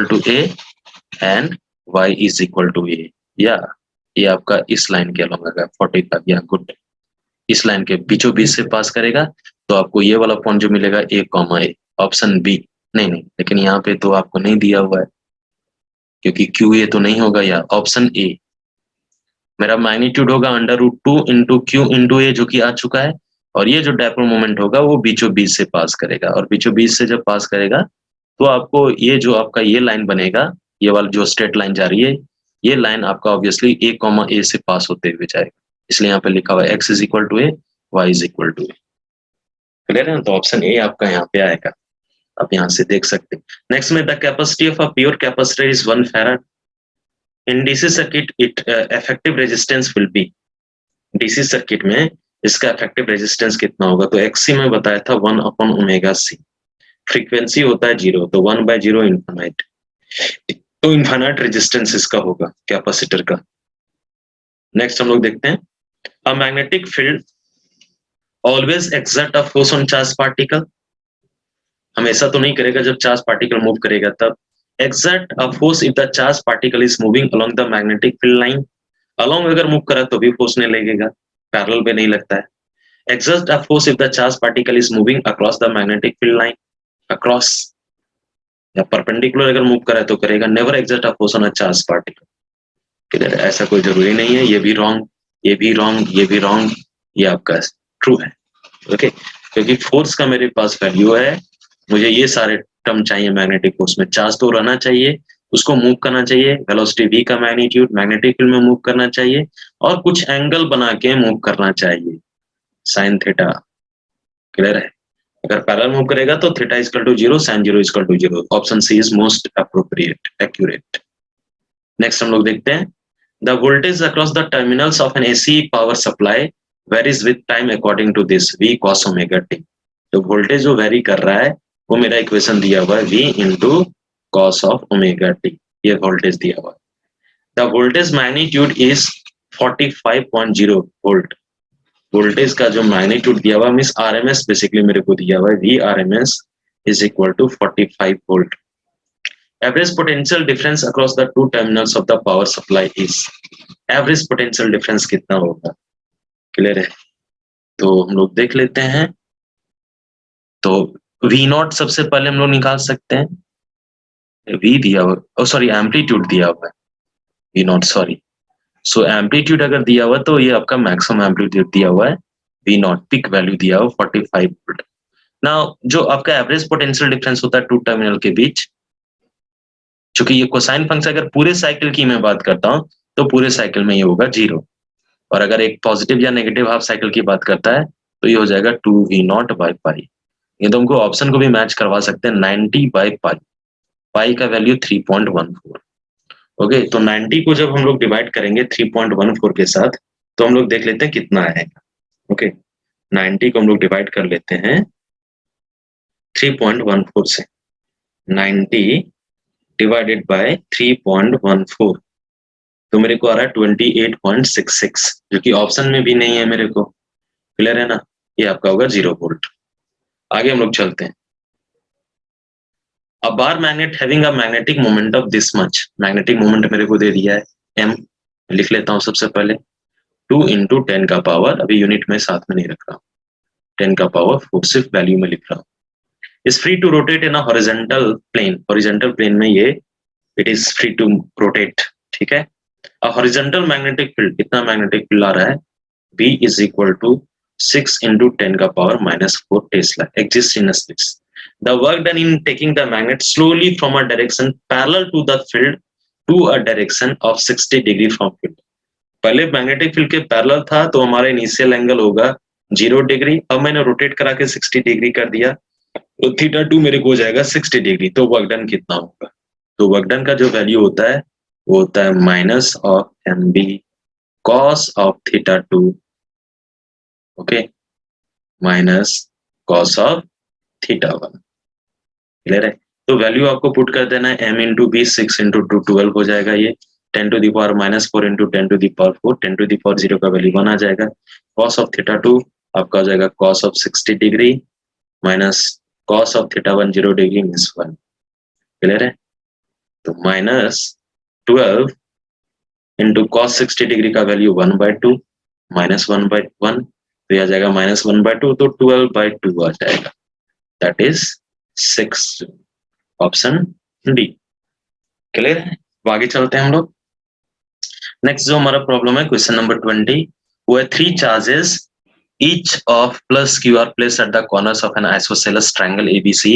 to a and y is equal to a, या ये आपका इस लाइन के along होगा 45, या गुड, इस लाइन के बीचों बीच से पास करेगा, तो आपको ये वाला पॉइंट जो मिलेगा a, ऑप्शन बी। नहीं, लेकिन यहाँ पे तो आपको नहीं दिया हुआ है, क्योंकि QA तो नहीं होगा, या ऑप्शन ए मेरा मैग्नीट्यूड होगा √2 इंटू Q इंटू ए, जो कि आ चुका है। और ये जो डायपोल मोमेंट होगा वो बीचों बीच से पास करेगा, और बीचों बीच से जब पास करेगा तो आपको ये जो आपका ये लाइन बनेगा, ये वाला जो स्ट्रेट लाइन जा रही है, ये लाइन आपका ऑब्वियसली a, से पास होते हुए जाएगा, इसलिए यहाँ पे लिखा हुआ है x is equal to a, y is equal to a, clear है। तो ऑप्शन ए आपका यहाँ पे आएगा, आप यहाँ से देख सकते हैं। नेक्स्ट में the capacity of a pure capacitor is 1 farad. In DC circuit it effective resistance will be, DC circuit में इसका इफेक्टिव रेजिस्टेंस कितना होगा, तो XC में बताया था 1/ωc, फ्रीक्वेंसी होता है 0, तो 1/0 इन्फिनाइट, तो इन्फिनाइट रेजिस्टेंस इसका होगा कैपेसिटर का। नेक्स्ट हम लोग देखते हैं, a magnetic field always exert a force on charge particle, हमेशा तो नहीं करेगा, जब चार्ज पार्टिकल मूव करेगा तब। Exert a force if the charge particle is moving along the magnetic field line, along अगर मूव करा तो भी फोर्स नहीं लगेगा, पैरेलल पे नहीं लगता है। Exert a force if the charge particle is moving across the magnetic field line, across या परपेंडिकुलर अगर मूव करा तो करेगा। Never exert a force on a charge particle, clear, ऐसा कोई जरूरी नहीं है। ये भी रॉन्ग, ये भी रॉन्ग, ये भी रॉन्ग, ये आपका ट्रू है, ओके। क्योंकि फोर्स का मेरे पास वैल्यू है, मुझे ये सारे टर्म चाहिए मैग्नेटिक फोर्स में, चार्ज तो रहना चाहिए, उसको मूव करना चाहिए, वेलोसिटी v का मैग्नीट्यूड मैग्नेटिक फील्ड में मूव करना चाहिए, और कुछ एंगल बना के मूव करना चाहिए, साइन थीटा, क्लियर है। अगर पैरेलल मूव करेगा तो theta equal to 0, sine 0 equal to 0, option C is most appropriate, accurate. Next हम लोग देखते हैं, the voltage across the terminals of an AC power supply varies with time according to this v cos omega t। तो voltage जो vary कर रहा है वो मेरा इक्वेशन दिया हुआ है v into cos of omega t, ये वोल्टेज दिया हुआ है। The voltage magnitude is 45.0 volt. Voltage का जो मैग्नीट्यूड दिया हुआ मीन्स आरएमएस बेसिकली मेरे को दिया हुआ है, V RMS is equal to 45 volt. Average potential difference across the two terminals of the power supply is, average potential difference कितना होगा, क्लियर है? तो हम लोग देख लेते हैं। तो वी नॉट सबसे पहले हम लोग निकाल सकते हैं, वी दिया हुआ, सॉरी एम्पलीट्यूड दिया हुआ है, V naught sorry. So amplitude अगर दिया हुआ तो ये आपका मैक्सिमम एम्पलीट्यूड दिया हुआ है, वी नॉट पिक वैल्यू दिया हुआ 45 वोल्ट। नाउ जो आपका एवरेज पोटेंशियल डिफरेंस होता है टू टर्मिनल के बीच, चूंकि ये कोसाइन फंक्शन अगर पूरे साइकिल की मैं बात करता हूं तो पूरे साइकिल में ये होगा 0, और अगर एक पॉजिटिव या नेगेटिव हाफ साइकिल की बात करता है तो ये हो जाएगा 2v0 बाई पाई। ये तो हमको ऑप्शन को भी मैच करवा सकते हैं, 90 बाई पाई, पाई का वैल्यू 3.14। ओके, तो 90 को जब हम लोग डिवाइड करेंगे 3.14 के साथ तो हम लोग देख लेते हैं कितना आएगा। ओके, 90 को हम लोग डिवाइड कर लेते हैं 3.14 से, 90 डिवाइडेड बाय 3.14 तो मेरे को आ रहा है 28.66, जो कि ऑप्शन में भी नहीं है मेरे को, क्लियर है ना? ये आपका होगा 0 वोल्ट। आगे हम लोग चलते हैं। A bar magnet having a magnetic moment of this much, magnetic moment मेरे को दे दिया है m, लिख लेता हूं सबसे पहले 2 into 10 का पावर, अभी यूनिट में साथ में नहीं रख रहा हूं, 10 का पावर 4 सिर्फ वैल्यू में लिख रहा हूं। Is free to rotate in a horizontal plane, horizontal plane में ये it is free to rotate, ठीक है। अ हॉरिजॉन्टल मैग्नेटिक फील्ड, कितना मैग्नेटिक फील्ड आ रहा है, B is equal to 6 into 10 का power -4 tesla exists in a space. The work done in taking the magnet slowly from a direction parallel to the field to a direction of 60 degree from field. पहले magnetic field के parallel था तो हमारा initial angle होगा 0 degree, अब मैंने rotate करा के 60 डिग्री कर दिया तो थीटा 2 मेरे को हो जाएगा 60 डिग्री। तो वर्क डन कितना होगा, तो वर्क डन का जो वैल्यू होता है वो होता है minus of M B cos of theta 2, okay, minus cos of theta 1, clear है? तो वैल्यू आपको पुट कर देना है m इंटू बी, 6 इंटू 2 12 हो जाएगा, ये 10 to the power -4 into 10 to the power 4, 10 to the power 0 का वैल्यू 1 आ जाएगा। कॉस ऑफ थीटा 2 आपका हो जाएगा cos of 60 degree minus cos of theta 1 0 degree means 1, clear है? तो -12 इंटू कॉस 60 डिग्री का वैल्यू 1/2 -1/1, तो यह आ जाएगा -1/2, तो 12/2 आ जाएगा, that is 6, option D, clear है? तो आगे चलते हैं हम लोग। नेक्स्ट जो हमारा प्रॉब्लम है क्वेश्चन नंबर 20, वो है 3 charges each of plus q are placed at the corners of an isosceles triangle ABC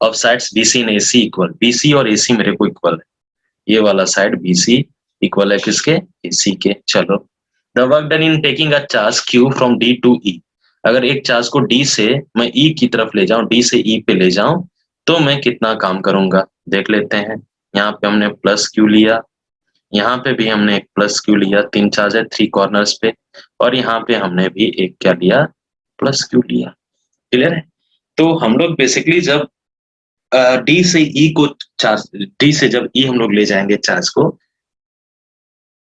of sides BC and AC equal, BC और AC मेरे को इक्वल है, ये वाला साइड BC इक्वल है किसके, AC के। चलो, the work done in taking a charge Q from D to E, अगर एक चार्ज को D से मैं E की तरफ ले जाऊं, D से E पे ले जाऊं तो मैं कितना काम करूंगा, देख लेते हैं। यहाँ पे हमने प्लस Q लिया, यहाँ पे भी हमने एक प्लस Q लिया, 3 चार्ज है 3 कॉर्नर्स पे, और यहाँ पे हमने भी एक क्या लिया, प्लस Q लिया, क्लियर है? तो हम लोग बेसिकली जब D से E को चार्ज, D से जब E हम लोग ले जाएंगे चार्ज को,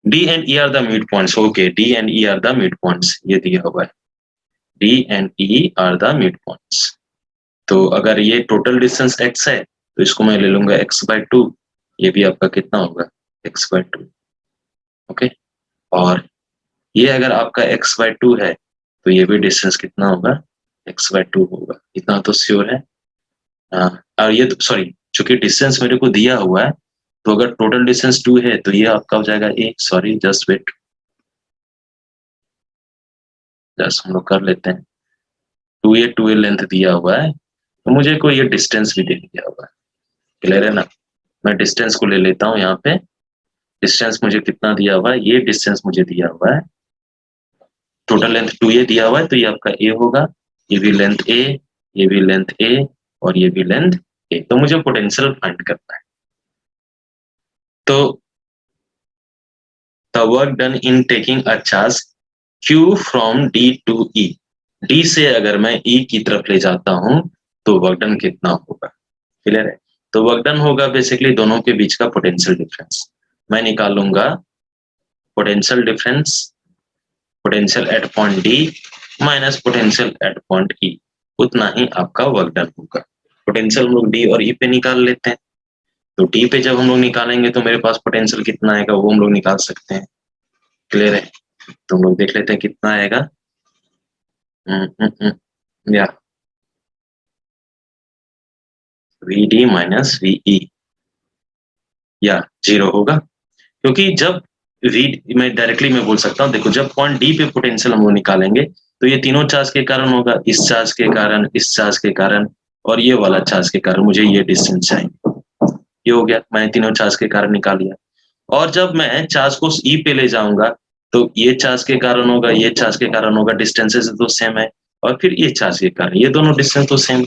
D and E are the mid points, okay, D and E are the mid points, ये दिया हुआ है, D and E are the mid points। तो अगर ये टोटल डिस्टेंस x है तो इसको मैं ले लूंगा x/2, ये भी आपका कितना होगा x/2, ओके, और ये अगर आपका x/2 है तो ये भी डिस्टेंस कितना होगा x/2 होगा, इतना तो श्योर है। और ये तो सॉरी, चूंकि डिस्टेंस मेरे को दिया हुआ है तो अगर टोटल डिस्टेंस 2 है तो ये आपका हो जाएगा a, sorry just wait, just हम लोग कर लेते हैं, 2a लेंथ दिया हुआ है तो मुझे को ये डिस्टेंस भी दे दिया हुआ है, क्लियर है ना? मैं डिस्टेंस को ले लेता हूँ, यहाँ पे डिस्टेंस मुझे कितना दिया हुआ है, ये डिस्टेंस मुझे दिया हुआ है, टोटल लेंथ 2a दिया हुआ है तो ये आपका a होगा, ये भी लेंथ a, ये भी लेंथ a और ये भी लेंथ a, तो मुझे पोटेंशियल फाइंड करना है। तो the work done in taking a charge q from D to E, D से अगर मैं E की तरफ ले जाता हूं तो वर्क डन कितना होगा, क्लियर है? तो वर्क डन होगा बेसिकली दोनों के बीच का पोटेंशियल डिफरेंस। मैं निकालूंगा potential difference, potential at point D minus potential at point ई, उतना ही आपका वर्क डन होगा। पोटेंशियल हम लोग डी और ई पे निकाल लेते हैं, तो डी पे जब हम लोग निकालेंगे तो मेरे पास पोटेंशियल कितना आएगा वो हम लोग निकाल सकते हैं। क्लियर है? तो हम लोग देख लेते हैं कितना आएगा। या वी डी माइनस वी या 0 होगा, क्योंकि जब मैं डायरेक्टली मैं बोल सकता हूँ, देखो जब पॉइंट डी पे पोटेंशियल हम लोग निकालेंगे तो ये तीनों चार्ज के कारण होगा, इस चार्ज के कारण, इस चार्ज के कारण और ये वाला चार्ज के कारण मुझे ये डिस्टेंस चाहिए। ये हो गया, मैंने तीनों चार्ज के कारण निकाल लिया। और जब मैं चार्ज को ई पे ले जाऊंगा तो ये चार्ज के कारण होगा, ये चार्ज के कारण होगा, डिस्टेंसेस तो सेम है, और फिर ये चार्ज के कारण, ये दोनों डिस्टेंस तो सेम।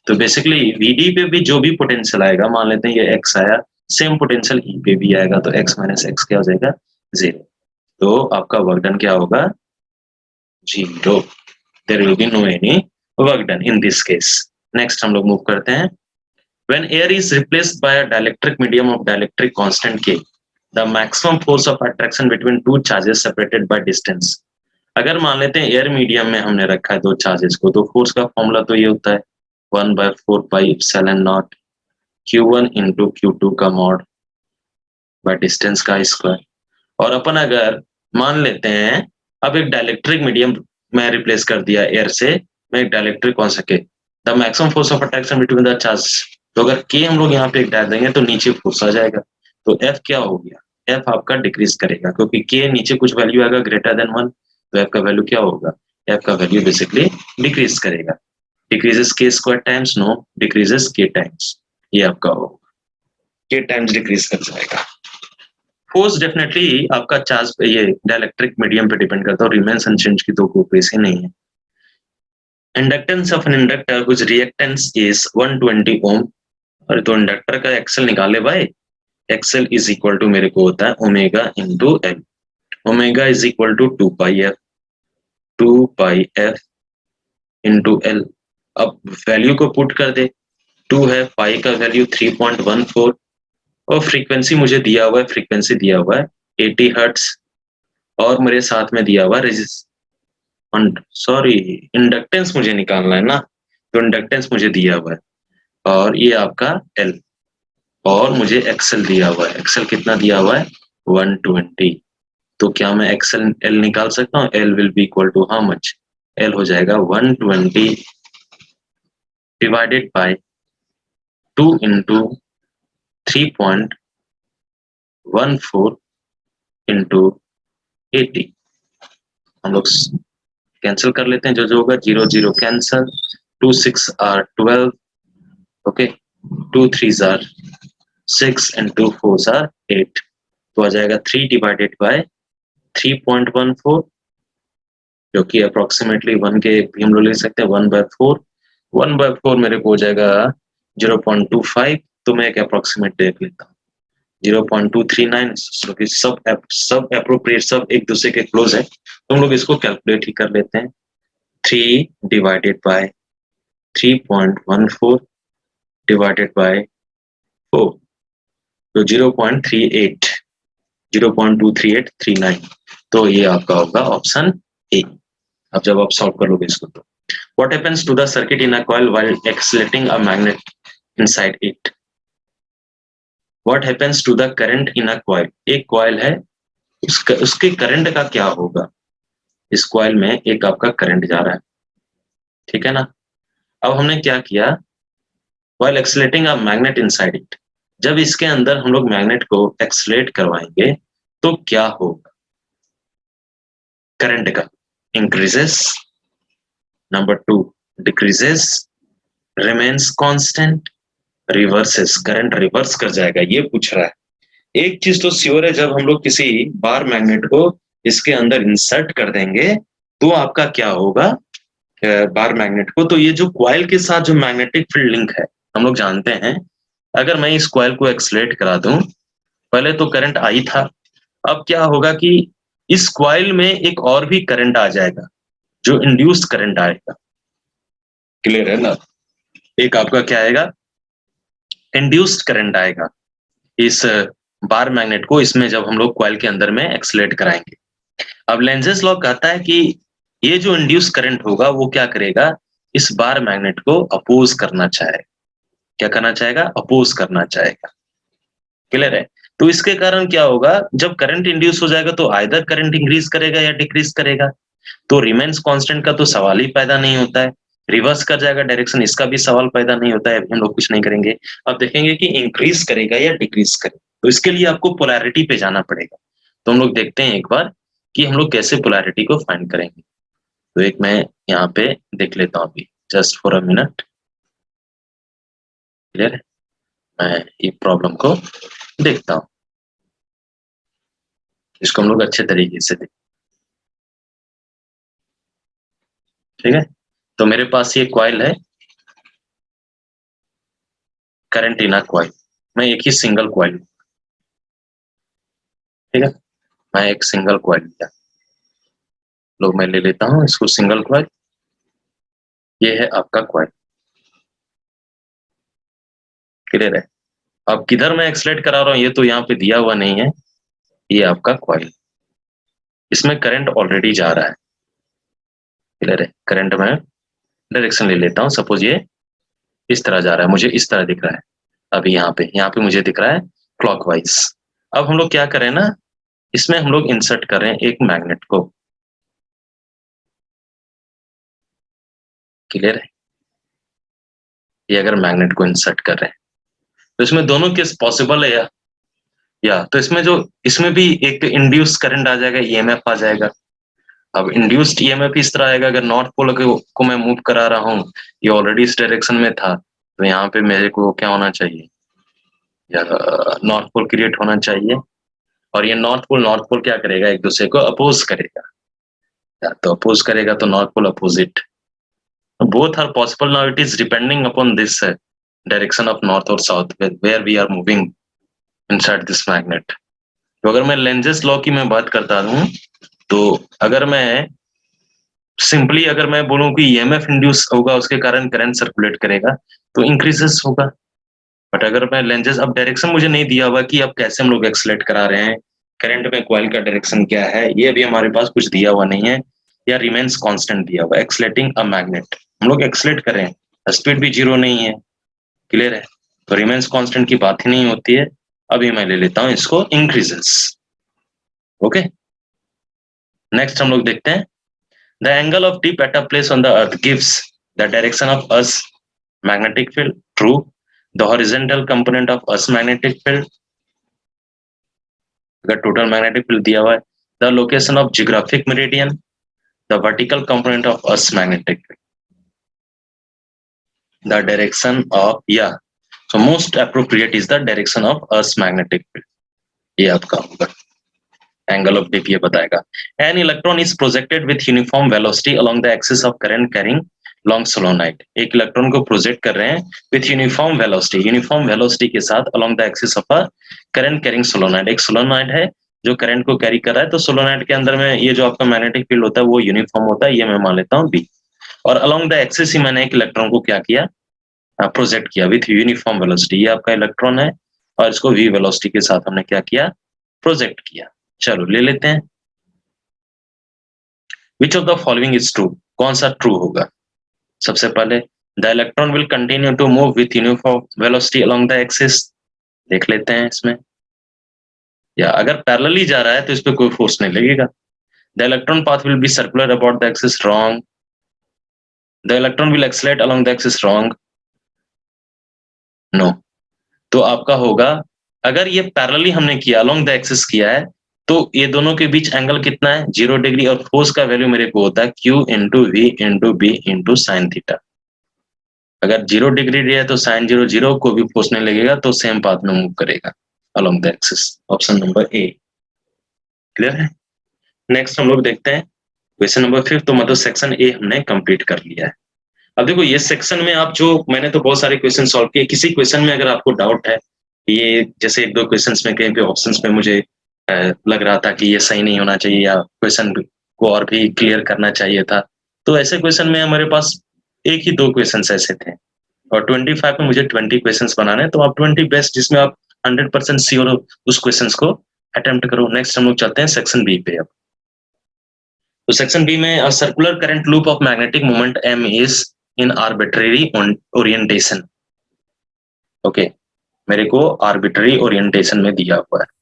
तो बेसिकली वीडी पे भी जो भी पोटेंशियल आएगा, मान लेते हैं ये एक्स आया, सेम पोटेंशियल ई पे भी आएगा, तो एक्स माइनस एक्स क्या हो जाएगा 0। तो आपका वर्क डन क्या होगा 0। There will be no any work done in this case. Next हम लोग मूव करते हैं। When air is replaced by a dielectric medium of dielectric constant K, the maximum force of attraction between two charges separated by distance। अगर मान लेते हैं air medium में हमने रखा है दो चार्जेस को, तो फोर्स का फॉर्मूला तो ये होता है 1/4πε0 Q1 इंटू Q2 का मॉड बाय डिस्टेंस का स्क्वायर। और अपन अगर मान लेते हैं अब एक डाइलेक्ट्रिक मीडियम में रिप्लेस कर दिया एयर से, मैं एक डाइलेक्ट्रिक कौन सा के, the maximum force of attraction between the charge. तो अगर के हम लोग यहाँ पे एक डाल देंगे तो नीचे फोर्स आ जाएगा, तो एफ क्या हो गया, एफ आपका डिक्रीज करेगा, क्योंकि के नीचे कुछ वैल्यू आएगा ग्रेटर देन 1, तो एफ का वैल्यू क्या होगा, एफ का वैल्यू बेसिकली डिक्रीज करेगा। डिक्रीजेस के स्क्वायर टाइम्स, नो डिक्रीजेस के टाइम्स, ये आपका होगा के टाइम्स डिक्रीज कर जाएगा। फोर्स डेफिनेटली आपका चार्ज पे, ये डाइलेक्ट्रिक मीडियम पे डिपेंड करता है और रिमेन्स अनचेंज की तो कोई केस ही नहीं है। Inductance of an inductor which reactance is 120 ओम, और तो इंडक्टर का एक्सेल निकाले भाई, एक्सेल इज इक्वल टू मेरे को होता है omega into L, omega is equal to 2 pi F into L. अब वैल्यू को पुट कर दे, 2 है, पाई का वैल्यू 3.14 और फ्रीक्वेंसी मुझे दिया हुआ है, फ्रीक्वेंसी दिया हुआ है 80 हर्ट्ज, और मेरे साथ में दिया हुआ सॉरी इंडक्टेंस मुझे निकालना है ना, तो इंडक्टेंस मुझे दिया हुआ है और ये आपका एल, और मुझे एक्सेल दिया हुआ है, एक्सेल कितना दिया हुआ है 120। तो क्या मैं एक्सेल एल निकाल सकता हूँ, L will be equal to how much, L हो जाएगा 120 डिवाइडेड बाय 2 इंटू 3.14 इंटू 80। हम लोग कैंसिल कर लेते हैं, जो जो होगा 0 0 cancel, 2 6 are 12, okay 2 3s are 6 and 2 4s are 8, तो आ जाएगा 3 डिवाइडेड बाय 3.14, जो कि अप्रोक्सीमेटली 1 के भी हम लोग ले सकते हैं 1/4, 1/4 मेरे को हो जाएगा 0.25, तो मैं एक अप्रोक्सीमेट देख लेता हूँ 0.239, क्योंकि सब एप्रोप्रिएट, सब एक दूसरे के क्लोज है, तो हम लोग इसको कैलकुलेट ही कर लेते हैं। 3 डिवाइडेड बाय 3.14 डिवाइडेड बाय 4, तो 0.23839, तो ये आपका होगा ऑप्शन ए। अब जब आप सॉल्व करोगे इसको, तो what happens to the circuit in a coil while accelerating a magnet inside it. What happens to the current in a coil, एक कॉइल है, उसके करंट का क्या होगा। इस कॉइल में एक आपका करंट जा रहा है, ठीक है ना। अब हमने क्या किया, while accelerating a magnet inside it, जब इसके अंदर हम लोग मैग्नेट को एक्सीलरेट करवाएंगे तो क्या होगा, करंट का increases, number 2 decreases, remains constant, reverses, current reverse कर जाएगा, ये पूछ रहा है। एक चीज तो श्योर है, जब हम लोग किसी बार मैग्नेट को इसके अंदर इंसर्ट कर देंगे तो आपका क्या होगा, बार मैग्नेट को, तो ये जो कॉइल के साथ जो मैग्नेटिक फील्ड लिंक है, हम लोग जानते हैं, अगर मैं इस कॉइल को एक्सीलरेट करा दूं, पहले तो करंट आई था, अब क्या होगा कि इस कॉइल में एक और भी करंट आ जाएगा, जो इंड्यूस्ड करंट आएगा। क्लियर है ना, एक आपका क्या आएगा, इंड्यूस्ड करंट आएगा इस बार मैग्नेट को, इसमें जब हम लोग कॉइल के अंदर में एक्सलेट कराएंगे। अब लेंजेस लॉ कहता है कि ये जो इंड्यूस करंट होगा वो क्या करेगा, इस बार मैग्नेट को अपोज करना चाहेगा। क्या करना चाहेगा? अपोज करना चाहेगा। क्लियर है? तो इसके कारण क्या होगा, जब करंट इंड्यूस हो जाएगा तो आइदर करंट इंक्रीज करेगा या डिक्रीज करेगा। तो रिमेन्स कांस्टेंट का तो सवाल ही पैदा नहीं होता है। रिवर्स कर जाएगा डायरेक्शन, इसका भी सवाल पैदा नहीं होता है, अभी हम लोग कुछ नहीं करेंगे। अब देखेंगे कि इंक्रीज करेगा या डिक्रीज करेगा। तो इसके लिए आपको पोलैरिटी पे जाना पड़ेगा। तो हम लोग देखते हैं एक बार कि हम लोग कैसे पोलैरिटी को फाइंड करेंगे। तो एक मैं यहाँ पे देख लेता हूँ अभी, just for a minute. Clear है? मैं ये प्रॉब्लम को देखता हूँ, इसको हम लोग अच्छे तरीके से देख। ठीक है, तो मेरे पास ये कॉइल है, करंट इन अ कॉइल। मैं एक ही सिंगल कॉइल, ठीक है, मैं एक सिंगल कॉइल लिया। लो मैं ले लेता हूँ इसको सिंगल कॉइल। ये है आपका कॉइल। क्लियर है? अब किधर मैं एक्सलेट करा रहा हूँ ये तो यहाँ पे दिया हुआ नहीं है। ये आपका कॉइल, इसमें करंट ऑलरेडी जा रहा है। क्लियर है? करंट में डायरेक्शन ले लेता हूँ। सपोज ये इस तरह जा रहा है, मुझे इस तरह दिख रहा है। अभी यहाँ पे मुझे दिख रहा है क्लॉकवाइज। अब हम लोग क्या करें ना, इसमें हम लोग इंसर्ट करें एक मैग्नेट को। क्लियर है? ये अगर मैग्नेट को इंसर्ट कर रहे हैं तो इसमें दोनों केस पॉसिबल है या तो इसमें भी एक इंड्यूस करंट आ जाएगा, ईएमएफ आ जाएगा। अब इंड्यूस्ड ईएमएफ इस तरह आएगा, अगर नॉर्थ पोल को मैं मूव करा रहा हूँ, ये ऑलरेडी इस डायरेक्शन में था, तो यहाँ पे मेरे को क्या होना चाहिए, या नॉर्थ पोल क्रिएट होना चाहिए। और ये नॉर्थ पोल क्या करेगा, एक दूसरे को अपोज करेगा। या तो अपोज करेगा तो north pole opposite. Both are possible. Now it is depending upon this direction of north और south where we are moving inside this magnet. तो अगर मैं लेंजेस लॉ की मैं बात करता हूँ, तो अगर मैं सिंपली अगर मैं बोलूं कि ईएमएफ इंड्यूस होगा, उसके कारण करंट सर्कुलेट करेगा तो इंक्रीजेस होगा। बट अगर मैं लेंजेस, अब डायरेक्शन मुझे नहीं दिया हुआ कि अब कैसे हम लोग एक्सलेट करा रहे हैं, करंट में कॉइल का डायरेक्शन क्या है, ये अभी हमारे पास कुछ दिया हुआ नहीं है, या रिमेन्स कांस्टेंट दिया हुआ। एक्सलेटिंग अ मैग्नेट, हम लोग एक्सलेट करें, स्पीड भी जीरो नहीं है। क्लियर है? तो रिमेन्स कांस्टेंट की बात ही नहीं होती है। अभी मैं ले लेता हूं इसको इंक्रीजेस। ओके, नेक्स्ट हम लोग देखते हैं, the angle of tip at a place on the earth gives the direction of earth magnetic field. True. The horizontal component of Earth's magnetic field, अगर total magnetic field दिया हुआ है, the location of geographic meridian, the vertical component of Earth's magnetic field, the direction of, yeah, so most appropriate is the direction of Earth's magnetic field. ये आपका होगा angle of dip, ये बताएगा। An electron is projected with uniform velocity along the axis of current carrying long solenoid. एक electron को project कर रहे हैं विथ यूनिफॉर्म वेलोसिटी के साथ along the axis of a current carrying solenoid. एक सोलोनाइड है जो करंट को कैरी कर रहा है, तो सोलोनाइड के अंदर में ये जो आपका मैग्नेटिक फील्ड होता है वो यूनिफॉर्म होता है, ये मैं मान लेता हूँ बी। और अलोंग द एक्सिस ही मैंने एक इलेक्ट्रॉन को क्या किया, प्रोजेक्ट किया विथ यूनिफॉर्म वेलोसिटी। ये आपका इलेक्ट्रॉन है और इसको वी वेलोसिटी के साथ हमने क्या किया, प्रोजेक्ट किया। चलो ले लेते हैं, which of the following is true, कौन सा ट्रू होगा। सबसे पहले the electron will continue to move with uniform velocity along the axis, देख लेते हैं इसमें। या अगर पैरेलली जा रहा है तो इस पे कोई फोर्स नहीं लगेगा। The electron path will be circular about the axis, wrong. The electron will accelerate along the axis, wrong. No. तो आपका होगा, अगर ये पैरेलली हमने किया, अलोंग द एक्सिस किया है, तो ये दोनों के बीच एंगल कितना है, 0 डिग्री, और फोर्स का वैल्यू मेरे को होता है Q into V into B into sine theta. अगर 0 डिग्री दिया है तो साइन 0 0, को भी फोर्स नहीं लगेगा, तो सेम पाथ में मूव करेगा along the axis. Option number A. Clear है? नेक्स्ट हम लोग देखते हैं क्वेश्चन नंबर 5। तो मतलब सेक्शन ए हमने कंप्लीट कर लिया है। अब देखो ये सेक्शन में आप जो, मैंने तो बहुत सारे क्वेश्चन सॉल्व किए, किसी क्वेश्चन में अगर आपको डाउट है, ये जैसे एक दो क्वेश्चंस में कहीं पे ऑप्शंस में मुझे लग रहा था कि ये सही नहीं होना चाहिए, या क्वेश्चन को और भी क्लियर करना चाहिए था, तो ऐसे क्वेश्चन में हमारे पास एक ही दो क्वेश्चन ऐसे थे, और 25 में मुझे 20 क्वेश्चंस बनाने हैं, तो आप 20 बेस्ट जिसमें आप 100% श्योर हो उस क्वेश्चंस को अटेम्प्ट करो। नेक्स्ट हम लोग चलते हैं सेक्शन बी पे। अब तो सेक्शन बी में circular current loop of magnetic moment m is in arbitrary orientation. Okay, मेरे को आर्बिट्रेरी ओरिएंटेशन में दिया हुआ है।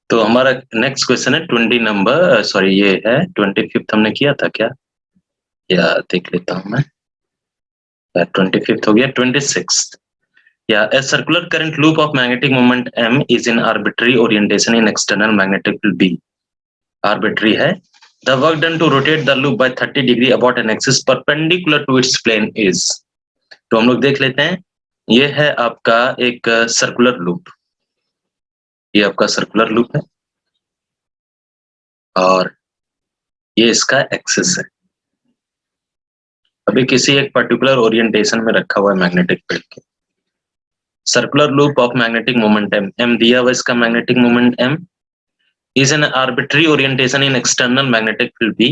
तो हमारा नेक्स्ट क्वेश्चन है 20 नंबर, सॉरी ये है 25 हमने किया था क्या, या देख लेता हूं मैं। 25 हो गया। 26, yeah, a circular current loop of magnetic moment m is in arbitrary orientation in external magnetic field B. Arbitrary है। The work done to rotate the loop by 30 degree about an axis perpendicular to its plane is. तो हम लोग देख लेते हैं, ये है आपका एक सर्कुलर लूप, ये आपका सर्कुलर लूप है और ये इसका एक्सिस है। अभी किसी एक पर्टिकुलर ओरिएंटेशन में रखा हुआ है मैग्नेटिक फील्ड के। Circular loop of magnetic moment m दिया हुआ, इसका magnetic moment m is an arbitrary orientation in external magnetic field B.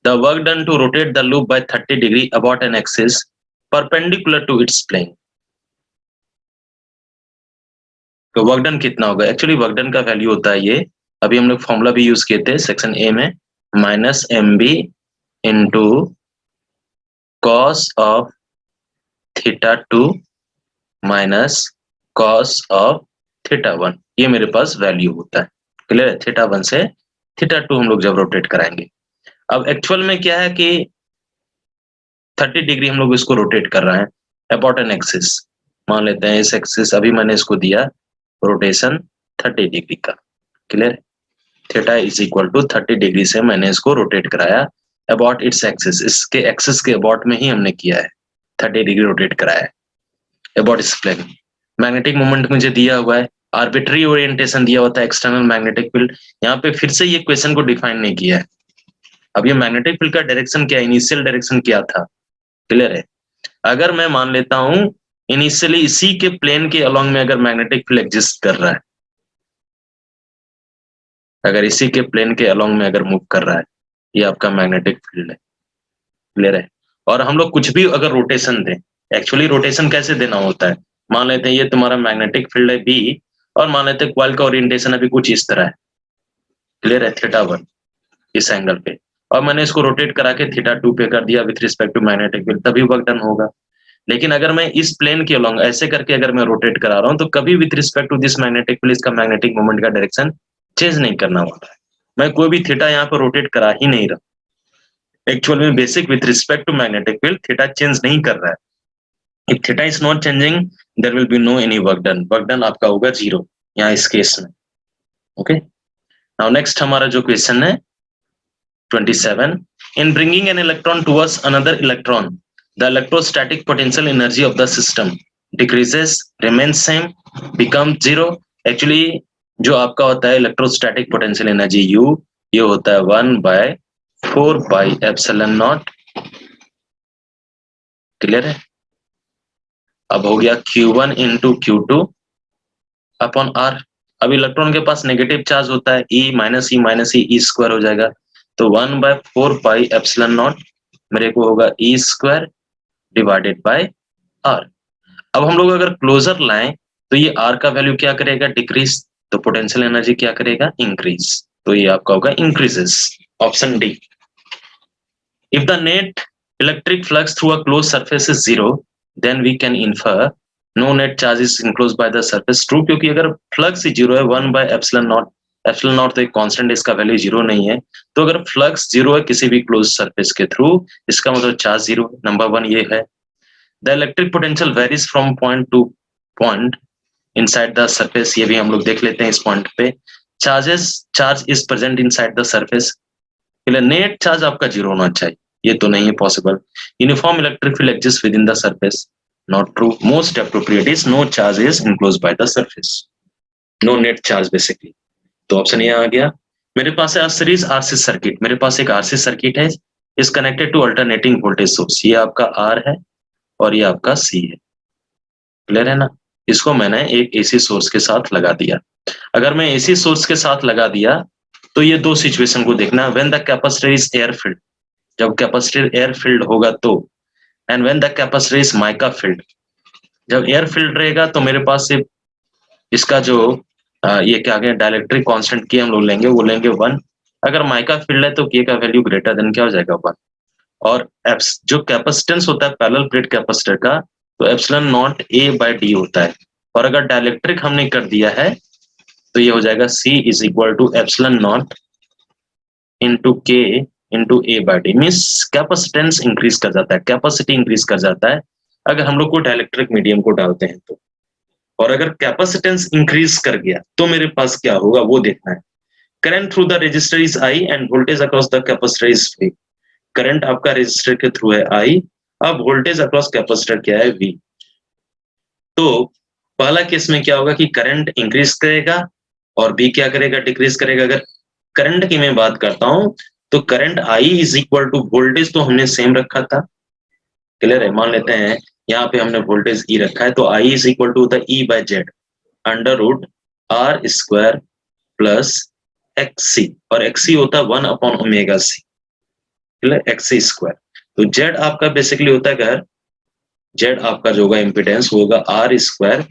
The work done to rotate the loop by 30 degree about an axis perpendicular to its plane. तो work done कितना होगा? Actually work done का value होता है ये, अभी हम लोग फॉर्मूला भी यूज किए थे सेक्शन ए में, minus M B into cos of theta 2 minus cos of theta 1, ये मेरे पास वैल्यू होता है। क्लियर है? थीटा 1 से थीटा 2 हम लोग जब रोटेट कराएंगे। अब एक्चुअल में क्या है कि 30 डिग्री हम लोग इसको रोटेट कर रहे हैं अबाउट एन एक्सिस। मान लेते हैं इस एक्सिस, अभी मैंने इसको दिया रोटेशन 30 डिग्री का। Clear? Theta is equal to 30 degree से मैंने इसको रोटेट कराया अबाउट इट्स एक्सिस, इसके एक्सिस के अबाउट में ही हमने किया है, 30 डिग्री रोटेट कराया है अबाउट इस प्लेन। मैग्नेटिक मोमेंट मुझे दिया हुआ है, आर्बिट्री ओरिएंटेशन दिया हुआ था एक्सटर्नल मैग्नेटिक फील्ड। यहाँ पे फिर से ये क्वेश्चन को डिफाइन नहीं किया है। अब ये मैग्नेटिक फील्ड का डायरेक्शन क्या, इनिशियल डायरेक्शन क्या था? क्लियर है? अगर मैं मान लेता हूं इनिशियली इसी के प्लेन के अलोंग में अगर मैग्नेटिक फील्ड एग्जिस्ट कर रहा है, अगर इसी के प्लेन के अलोंग में अगर मूव कर रहा है, ये आपका मैग्नेटिक फील्ड है। क्लियर है? और हम लोग कुछ भी अगर रोटेशन दें, एक्चुअली रोटेशन कैसे देना होता है, मान लेते हैं ये तुम्हारा मैग्नेटिक फील्ड है बी, और मान लेते हैं कॉइल का ओरिएंटेशन अभी कुछ इस तरह है। क्लियर है? थीटा 1 इस एंगल पे, और मैंने इसको रोटेट करा के थीटा 2 पे कर दिया with respect to magnetic field, तभी वर्क डन होगा। लेकिन अगर मैं इस प्लेन के अलोंग ऐसे करके अगर मैं रोटेट करा रहा हूं, तो कभी with respect to this magnetic field इसका मैग्नेटिक मोमेंट का डायरेक्शन चेंज नहीं करना होता है। मैं कोई भी थीटा यहाँ पर रोटेट करा ही नहीं रहा। एक्चुअल में basic with respect to magnetic field theta change नहीं कर रहा है। If theta is not changing there will be no any work done, work done आपका होगा 0 यहाँ इस केस में। ओके, नाउ नेक्स्ट हमारा जो क्वेश्चन है 27, in bringing an electron towards another electron, the electrostatic potential energy of the system decreases, remains same, becomes 0. Actually जो आपका होता है इलेक्ट्रोस्टैटिक पोटेंशियल एनर्जी U, ये होता है 1/4 पाई एप्सिलॉन नॉट। क्लियर है? अब हो गया Q1 into Q2 upon R। अब इलेक्ट्रॉन के पास नेगेटिव चार्ज होता है, E माइनस ई स्क्वायर हो जाएगा, तो 1/4 पाई एप्सिलॉन नॉट मेरे को होगा E square divided by R। अब हम लोग अगर क्लोजर लाएं तो ये R का वैल्यू क्या करेगा? डिक्रीज, तो पोटेंशियल एनर्जी क्या करेगा? इंक्रीज, तो ये आपका होगा increases, option D. If the net electric flux through a close surface is 0, then we can infer no net charge is enclosed by the surface. True, क्योंकि अगर फ्लक्स ही 0 है, 1/एप्सिलॉन नॉट, एप्सिलॉन नॉट तो एक constant, इसका value 0 नहीं है, तो अगर फ्लक्स 0 है किसी भी क्लोज सरफेस के थ्रू, इसका मतलब चार्ज 0। नंबर 1 ये है। The electric potential varies from point two point inside the surface, ये भी हम लोग देख लेते हैं इस पॉइंट पे। Charge is present inside the surface, net charge आपका 0 होना चाहिए, ये तो नहीं है possible. Uniform electric field exist within the surface, not true. Most appropriate is no charge is enclosed by the surface, no net charge basically. तो option ये आ गया। मेरे पास है सीरीज आरसी सर्किट, मेरे पास एक आरसी सर्किट है, is connected to alternating voltage source, ये आपका आर है और ये आपका सी है। क्लियर है ना? इसको मैंने एक एसी सोर्स के साथ लगा दिया। अगर मैं एसी सोर्स के साथ लगा दिया तो ये दो सिचुएशन को देखना, when the capacitor is air filled, जब कैपेसिटर एयर फिल्ड होगा तो, and when the capacitor is mica field, जब एयर फिल्ड रहेगा तो मेरे पास सिर्फ इसका जो ये क्या कहें डाइलेक्ट्रिक कांस्टेंट के हम लोग लेंगे, वो लेंगे 1। अगर माइका फील्ड है तो के का वैल्यू ग्रेटर देन क्या हो जाएगा 1। और जो कैपेसिटेंस होता है पैरेलल प्लेट कैपेसिटर का, तो epsilon naught A by D होता है। और अगर डाइलेक्ट्रिक हमने कर दिया है तो ये हो जाएगा C is equal to epsilon naught into K into A by D. Means capacitance increase कर जाता है, कैपेसिटी इंक्रीज कर जाता है अगर हम लोग को डाइलेक्ट्रिक मीडियम को डालते हैं तो। और अगर कैपेसिटेंस इंक्रीज कर गया तो मेरे पास क्या होगा वो देखना है। Current through the resistor is I and voltage across the capacitor is V. Current आपका रेजिस्टर के थ्रू है आई, अब वोल्टेज अक्रॉस कैपेसिटर क्या है वी। तो पहला केस में क्या होगा कि करंट इंक्रीज करेगा और बी क्या करेगा डिक्रीज करेगा। अगर करंट की मैं बात करता हूं तो current I is equal to voltage तो हमने सेम रखा था, क्लियर है। मान लेते हैं यहाँ पे हमने वोल्टेज ई रखा है तो I is equal to the E by Z under root R square plus XC, और एक्सी होता है 1 upon omega C, XC square. तो जेड आपका बेसिकली होता है अगर जेड आपका जो होगा इम्पिडेंस होगा R square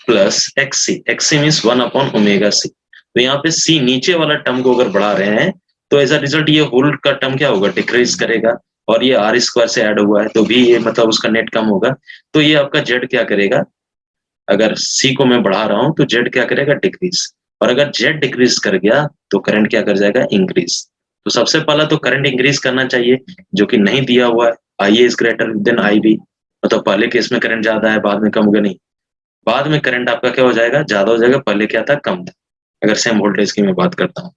plus XC, XC means 1 upon omega C. तो यहाँ पे सी नीचे वाला टर्म को अगर बढ़ा रहे हैं तो एज अ रिजल्ट ये होल का टर्म क्या होगा डिक्रीज करेगा, और ये आर स्क्वायर से ऐड हुआ है तो भी ये मतलब उसका नेट कम होगा। तो ये आपका जेड क्या करेगा, अगर सी को मैं बढ़ा रहा हूं तो जेड क्या करेगा डिक्रीज, और अगर जेड डिक्रीज कर गया तो करंट क्या कर जाएगा इंक्रीज। तो सबसे पहला तो करंट इंक्रीज करना चाहिए जो कि नहीं दिया हुआ है, I A is greater than I B, मतलब पहले केस में करंट ज्यादा है बाद में कम होगा नहीं, बाद में करंट आपका क्या हो जाएगा ज्यादा हो जाएगा, पहले क्या था कम था। अगर सेम वोल्टेज की मैं बात करता हूँ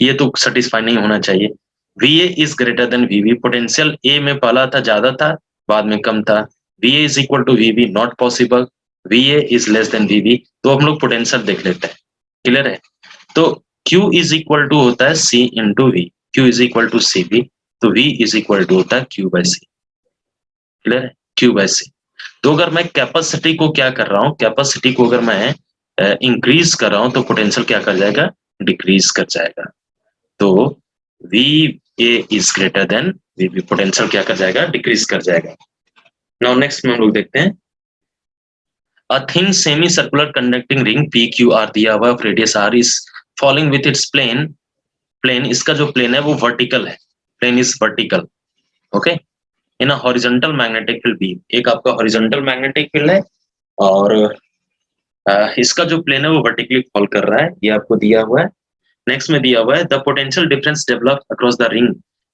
ये तो सेटिस्फाई नहीं होना चाहिए। V A is greater than V B, potential A में पहला था ज्यादा था बाद में कम था। V A is equal to V B not possible, V A is less than V B. तो हम लोग पोटेंशियल देख लेते हैं, क्लियर है। तो Q इज इक्वल टू होता है C into V, Q is equal to C B, तो V इज इक्वल टू होता है Q बाय सी, क्लियर है, Q बाय सी। तो अगर मैं कैपेसिटी को क्या कर रहा हूँ, कैपेसिटी को अगर मैं इंक्रीज कर रहा हूँ तो पोटेंशियल क्या कर जाएगा डिक्रीज कर जाएगा। तो V A is greater than V B, potential क्या कर जाएगा डिक्रीज कर जाएगा। नाउ नेक्स्ट में हम लोग देखते हैं a thin semi circular conducting ring PQR दिया हुआ, radius R is falling with its plane, इसका जो प्लेन है वो वर्टिकल है, plane is vertical, okay, in a horizontal magnetic field B। एक आपका हॉरिजॉन्टल मैग्नेटिक फील्ड है और इसका जो प्लेन है वो वर्टिकली फॉल कर रहा है, ये आपको दिया हुआ है। नेक्स्ट में दिया हुआ है the potential difference develop across the ring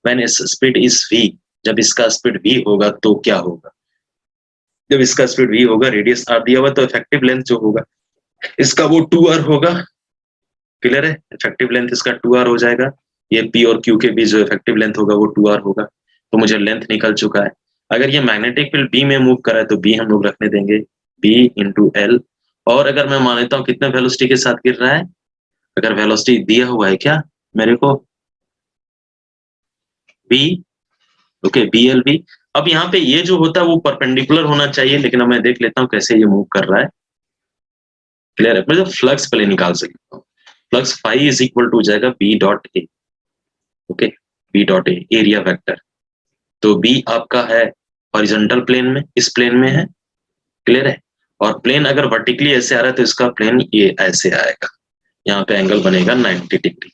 when its speed is v, जब इसका स्पीड v होगा तो क्या होगा, जब इसका स्पीड v होगा, रेडियस r दिया हुआ तो इफेक्टिव लेंथ जो होगा इसका वो 2r होगा, क्लियर है, इफेक्टिव लेंथ इसका 2r हो जाएगा। ये p और q के बीच जो इफेक्टिव लेंथ होगा वो 2r होगा। तो मुझे लेंथ निकल चुका है। अगर ये मैग्नेटिक फील्ड b में मूव कर रहा है तो b हम लोग रखने देंगे b इंटू एल। और अगर मैं मान लेता हूँ कितने वेलोसिटी के साथ गिर रहा है, अगर वेलोसिटी दिया हुआ है क्या मेरे को b, okay B L B. अब यहाँ पे ये जो होता है वो परपेंडिकुलर होना चाहिए, लेकिन अब मैं देख लेता हूँ कैसे ये मूव कर रहा है, क्लियर है। मैं फ्लक्स पहले निकाल सकता हूँ, flux phi is equal to जाएगा B dot A, okay, B dot A area vector. तो बी आपका है हॉरिजॉन्टल प्लेन में, इस प्लेन में है, क्लियर है। और प्लेन अगर वर्टिकली ऐसे आ रहा है तो इसका प्लेन ये ऐसे आएगा, यहाँ पे एंगल बनेगा 90 डिग्री।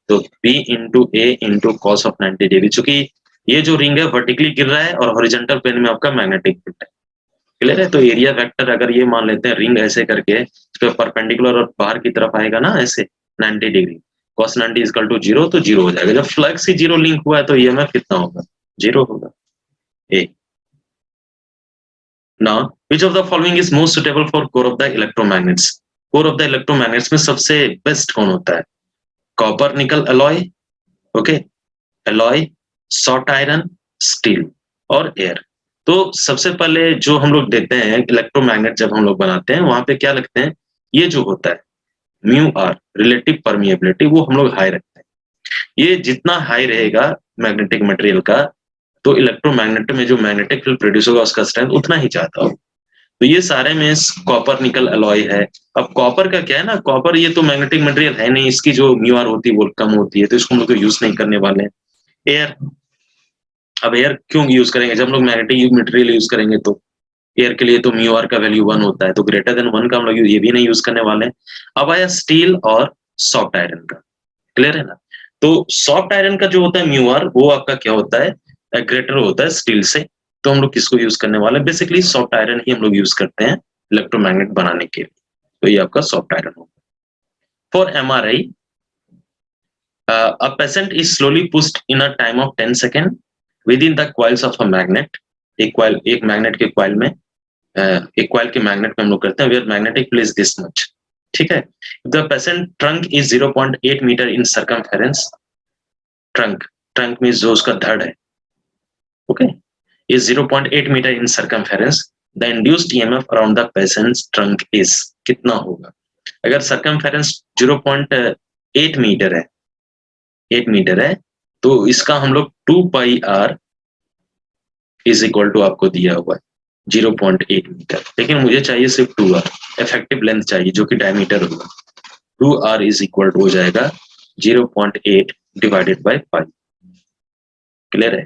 तो B into A into cos of 90 degree, चूंकि ये जो रिंग है वर्टिकली गिर रहा है और हॉरिजॉन्टल प्लेन में आपका मैग्नेटिक फील्ड है, क्लियर है। तो एरिया वेक्टर अगर ये मान लेते हैं रिंग ऐसे करके इस पे परपेंडिकुलर और बाहर की तरफ आएगा ना ऐसे 90 डिग्री, cos 90 इक्वल टू 0, तो 0 हो जाएगा। जब फ्लक्स ही 0 लिंक हुआ है तो ईएमएफ कितना होगा 0 होगा। A now which of the following is most suitable for core of the electromagnets, core of the electromagnets में सबसे बेस्ट कौन होता है, copper nickel alloy, okay, alloy, soft iron, steel और एयर। तो सबसे पहले जो हम लोग देते हैं इलेक्ट्रोमैग्नेट जब हम लोग बनाते हैं वहां पे क्या लगते हैं, ये जो होता है म्यू आर रिलेटिव परमिएबिलिटी वो हम लोग हाई रखते हैं। ये जितना हाई रहेगा मैग्नेटिक मटेरियल का तो इलेक्ट्रोमैग्नेट में जो मैग्नेटिक फील्ड प्रोड्यूस होगा उसका स्ट्रेंथ उतना ही ज्यादा होगा। तो ये सारे में कॉपर निकल अलॉय है। अब कॉपर का क्या है ना, कॉपर ये तो मैग्नेटिक मटेरियल है नहीं, इसकी जो म्यू आर होती है वो कम होती है, तो इसको हम लोग यूज नहीं करने वाले हैं। एयर, अब एयर क्यों यूज करेंगे, जब हम लोग मैग्नेटिक मटेरियल यूज करेंगे तो एयर के लिए तो म्यू आर का वैल्यू 1 होता है, तो ग्रेटर देन 1 का हम लोग ये भी नहीं यूज करने वाले हैं। अब आया स्टील और सॉफ्ट आयरन का, क्लियर है ना। तो सॉफ्ट आयरन का जो होता है म्यू आर वो आपका क्या होता है, ग्रेटर होता है स्टील से, तो हम लोग किसको यूज करने वाले हैं, बेसिकली सॉफ्ट आयरन ही हम लोग यूज करते हैं इलेक्ट्रोमैग्नेट बनाने के लिए, तो ये आपका सॉफ्ट आयरन होगा। For MRI, a patient is slowly pushed in a time of 10 seconds within the coils of a magnet। एक मैग्नेट के कॉइल में, एक कॉइल के मैग्नेट में हम लोग करते हैं, where magnetic field is this much, ठीक है। The patient trunk is 0.8 metre in circumference, trunk, trunk means जो उसका धड़ है, okay, is 0.8 metre in circumference, the induced EMF around the patient's trunk is, कितना होगा। अगर सरकमफेरेंस 0.8 मीटर है, 8 मीटर है, तो इसका हम लोग 2 pi are is equal to आपको दिया हुआ है 0.8 मीटर, लेकिन मुझे चाहिए सिर्फ 2 आर, इफेक्टिव लेंथ चाहिए जो कि डायमीटर होगा। 2 आर इज इक्वल टू हो जाएगा 0.8 डिवाइडेड बाय पाई, क्लियर है।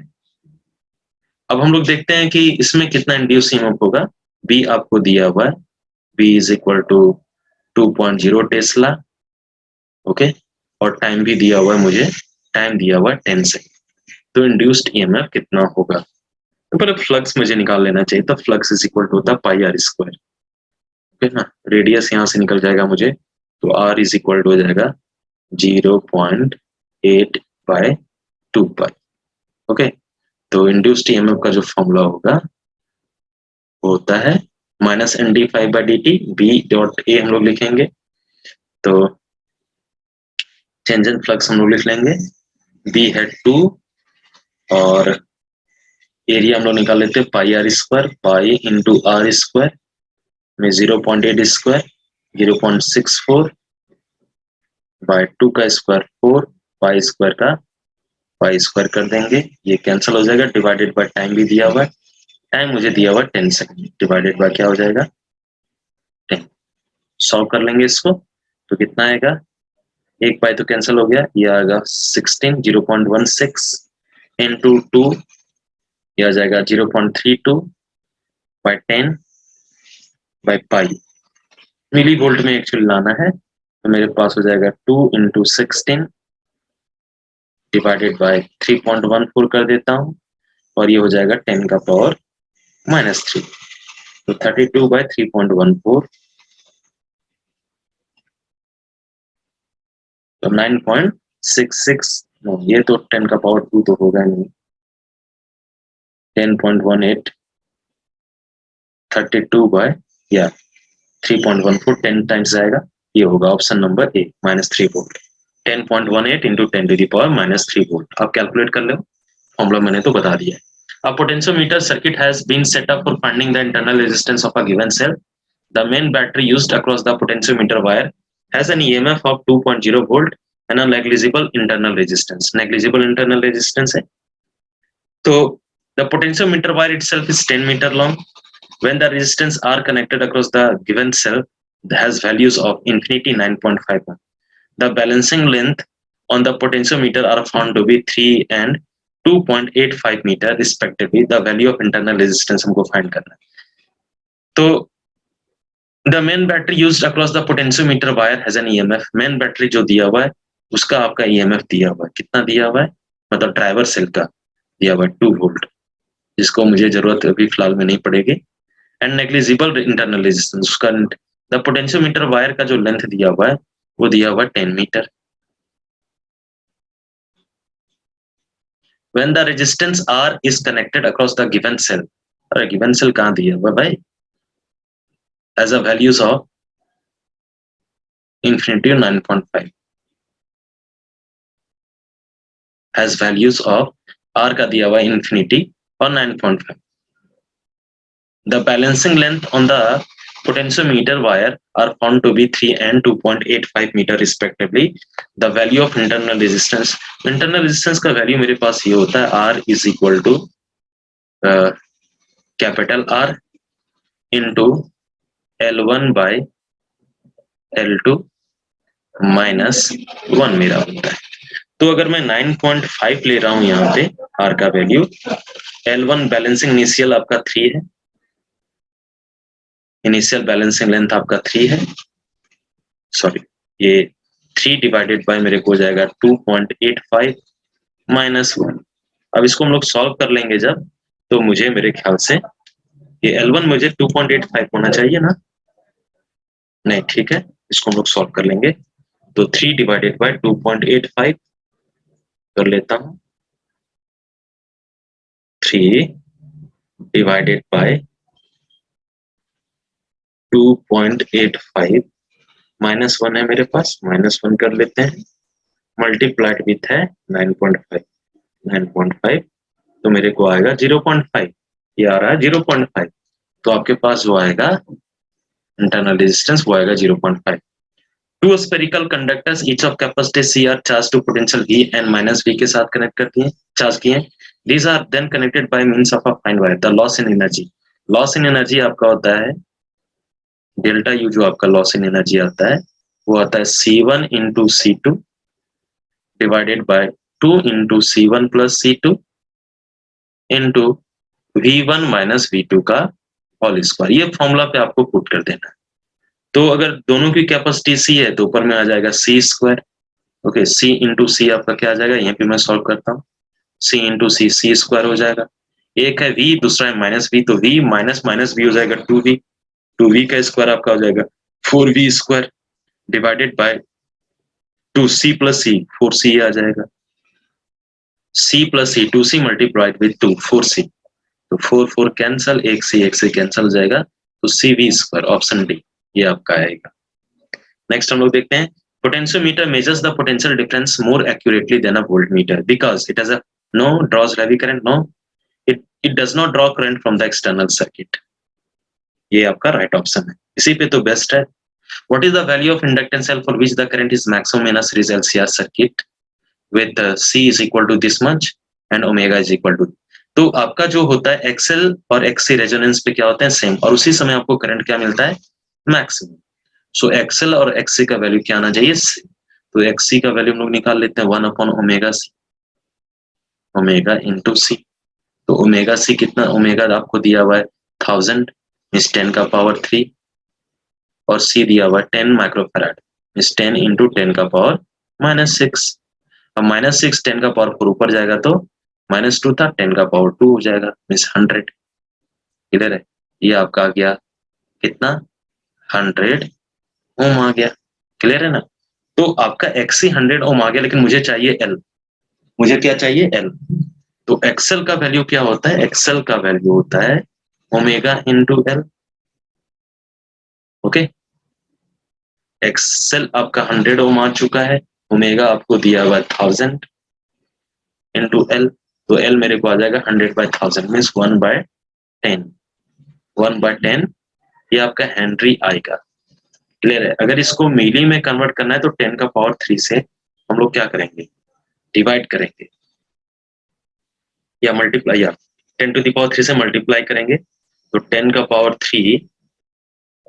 अब हम लोग देखते हैं कि इसमें कितना इंड्यूस ईएमएफ होगा। बी आपको दिया हुआ है, B is equal to 2.0 tesla, okay, और टाइम भी दिया हुआ है मुझे, टाइम दिया हुआ है 10 सेकेंड, तो इंड्यूस्ड ईएमएफ कितना होगा। तो पहले फ्लक्स मुझे निकाल लेना चाहिए, तो फ्लक्स इज इक्वल टू होता है पाई आर स्क्वायर, ओके ना, रेडियस यहाँ से निकल जाएगा मुझे, तो आर इज इक्वल टू हो जाएगा 0.8 बाय 2 पाई, ओके। तो इंड्यूस्ड ईएमएफ का जो फॉर्मूला होगा वो होता है minus N D phi by D T, B dot A हम लोग लिखेंगे, तो चेंज इन फ्लक्स हम लोग लिख लेंगे, बी है 2 और एरिया हम लोग निकाल लेते हैं pi R square, pi into R square में 0.8 स्क्वायर 0.64 बाय 2 का स्क्वायर 4, पाई स्क्वायर का पाई स्क्वायर कर देंगे, ये कैंसिल हो जाएगा, डिवाइडेड बाय टाइम भी दिया हुआ है, टाइम मुझे दिया हुआ 10 सेकंड, डिवाइडेड बाय क्या हो जाएगा 10। सॉल्व कर लेंगे इसको, तो कितना आएगा, एक पाई तो कैंसिल हो गया, ये आएगा 16, 0.16 इंटू 2, ये आ जाएगा 0.32 by 10 by pi, milli volt में एक्चुअली लाना है, तो मेरे पास हो जाएगा 2 इंटू 16 डिवाइडेड बाय 3.14 कर देता हूँ, और ये हो जाएगा 10 का पावर -3, तो 32 बाय 3.14, तो 9.66, ये तो 10 का पावर 2 तो होगा नहीं, 10.18, 32 बाय या 3.14, 10 टाइम्स जाएगा, ये होगा option number A -3 volt, 10.18 into 10 to the power -3 volt. आप कैलकुलेट कर लो, फॉर्मूला मैंने तो बता दिया है। A potentiometer circuit has been set up for finding the internal resistance of a given cell. The main battery used across the potentiometer wire has an EMF of 2.0 volt and a negligible internal resistance. Negligible internal resistance है। तो the potentiometer wire itself is 10 meter long. When the resistance are connected across the given cell, it has values of infinity 9.51. The balancing length on the potentiometer are found to be 3 and 2.85 metre respectively. The value of internal resistance हमको find करना है। तो the main battery used across the potentiometer wire has an EMF, main battery जो दिया हुआ है उसका आपका ईएमएफ दिया हुआ है, कितना दिया हुआ है, मतलब ड्राइवर सेल का दिया हुआ है 2 वोल्ट, जिसको मुझे जरूरत अभी फिलहाल में नहीं पड़ेगी। एंड नेग्लिजिबल इंटरनल रेजिस्टेंस, उसका द पोटेंशियोमीटर वायर का जो लेंथ दिया हुआ है वो दिया हुआ है 10 metre. When the resistance R is connected across the given cell, अरे given cell कहाँ दिया हुआ भाई, as a values of infinity 9.5, as values of R का दिया हुआ infinity और 9.5. The balancing length on the potentiometer wire are found to be 3 and 2.85 meter respectively. The value of internal resistance का value मेरे पास ये होता है R is equal to capital R into L1 by L2 minus 1 मेरा होता है। तो अगर मैं 9.5 ले रहा हूं यहाँ पे R का वैल्यू, L1 बैलेंसिंग इनिशियल आपका 3 है, इनिशियल बैलेंसिंग लेंथ आपका 3 है, सॉरी ये 3 डिवाइडेड बाय मेरे को हो जाएगा 2.85 माइनस 1। अब इसको हम लोग सॉल्व कर लेंगे जब, तो मुझे मेरे ख्याल से ये L1 मुझे 2.85 होना चाहिए ना, नहीं ठीक है, इसको हम लोग सॉल्व कर लेंगे। तो 3 डिवाइडेड बाय 2.85 कर लेता हूं, 3 डिवाइडेड बाय 2.85 माइनस 1 है मेरे पास, माइनस 1 कर लेते हैं, मल्टीप्लाइड विथ है 9.5, 9.5 तो मेरे को आएगा 0.5, ये आ रहा है 0.5, तो आपके पास वो आएगा इंटरनल रेजिस्टेंस, वो आएगा 0.5। Two spherical conductors each of capacity C are charged to potential V and minus V के साथ कनेक्ट करती हैं, चार्ज किए हैं। These are then connected by means of a fine wire the loss in energy. Loss in energy आपका होता है डेल्टा यू, जो आपका लॉस इन एनर्जी आता है वो आता है C1 into C2 divided by 2 into C1 plus C2 into V1 minus V2 का होल स्क्वायर। ये फॉर्मूला पे आपको पुट कर देना है। तो अगर दोनों की कैपेसिटी C है तो ऊपर में आ जाएगा C square, okay, C into C आपका क्या आ जाएगा, यहाँ पे मैं सॉल्व करता हूँ, C इंटू सी स्क्वायर हो जाएगा, एक है V दूसरा है माइनस V, तो V माइनस माइनस V हो जाएगा 2V, 2V का स्क्वायर आपका हो जाएगा 4V square divided by 2C plus C, 4C आ जाएगा, C plus C 2C multiplied with 2 4C, तो 4 4 कैंसल, एक से कैंसल हो जाएगा, तो CV स्क्वायर ऑप्शन डी ये आपका आएगा। नेक्स्ट हम लोग देखते हैं, potentiometer measures the potential difference more accurately than a voltmeter because it has a no draws heavy current, no it does not draw current from the external circuit। ये आपका right option है, इसी पे तो बेस्ट है। what is the value of inductance L for which the current is maximum in a series LCR circuit with C is equal to this much and omega is equal to, तो आपका जो होता है XL और XC resonance पे क्या होते हैं सेम, और उसी समय आपको करंट क्या मिलता है मैक्सिमम। सो XL और XC का वैल्यू क्या आना चाहिए, तो XC का वैल्यू हम लोग निकाल लेते हैं 1 upon omega C, omega into C, तो ओमेगा C कितना, ओमेगा आपको दिया हुआ है 1000 मींस 10 का पावर 3 और C दिया हुआ है 10 माइक्रोफैराड मींस 10 इंटू 10 का पावर -6। अब -6 10 का पावर 4 ऊपर जाएगा तो -2 था, 10 का पावर 2 हो जाएगा मींस 100। क्लियर है, ये आपका आ गया कितना 100 ओम आ गया। क्लियर है ना, तो आपका XC 100 ओम आ गया, लेकिन मुझे चाहिए L, मुझे क्या चाहिए L, तो XL का वैल्यू क्या होता है, XL का वैल्यू होता है omega into L। Okay, XL आपका 100 ओम आ चुका है, ओमेगा आपको दिया हुआ 1000 इंटू L, तो L मेरे को आ जाएगा 100/1000 मीन्स 1/10, 1/10 ये आपका हेनरी आएगा। क्लियर है, अगर इसको मिली में कन्वर्ट करना है तो 10 का पावर 3 से हम लोग क्या करेंगे, डिवाइड करेंगे या मल्टीप्लाई, या 10 टू द पावर 3 से मल्टीप्लाई करेंगे, तो 10 का पावर 3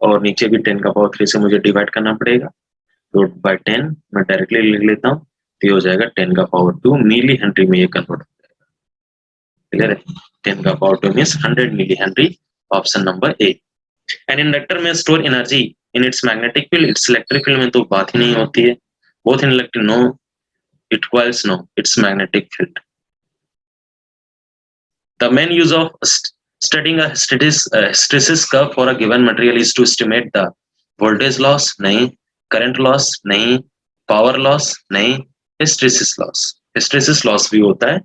और नीचे भी 10 का पावर 3 से मुझे डिवाइड करना पड़ेगा, तो बाय 10 मैं डायरेक्टली लिख लेता हूँ, तो ये हो जाएगा 10 का पावर 2 मिली हेनरी में ये कन्वर्ट हो जाएगा। क्लियर है, 10 का power 2 means 100 milli henry, option number A. An inductor में store energy in its magnetic field, its electric field में तो बात ही नहीं होती है, both in electric no, it coils no, its magnetic field. The main use of studying a hysteresis curve for a given material is to estimate the voltage loss, नहीं, current loss, नहीं, power loss, नहीं, hysteresis loss। hysteresis loss भी होता है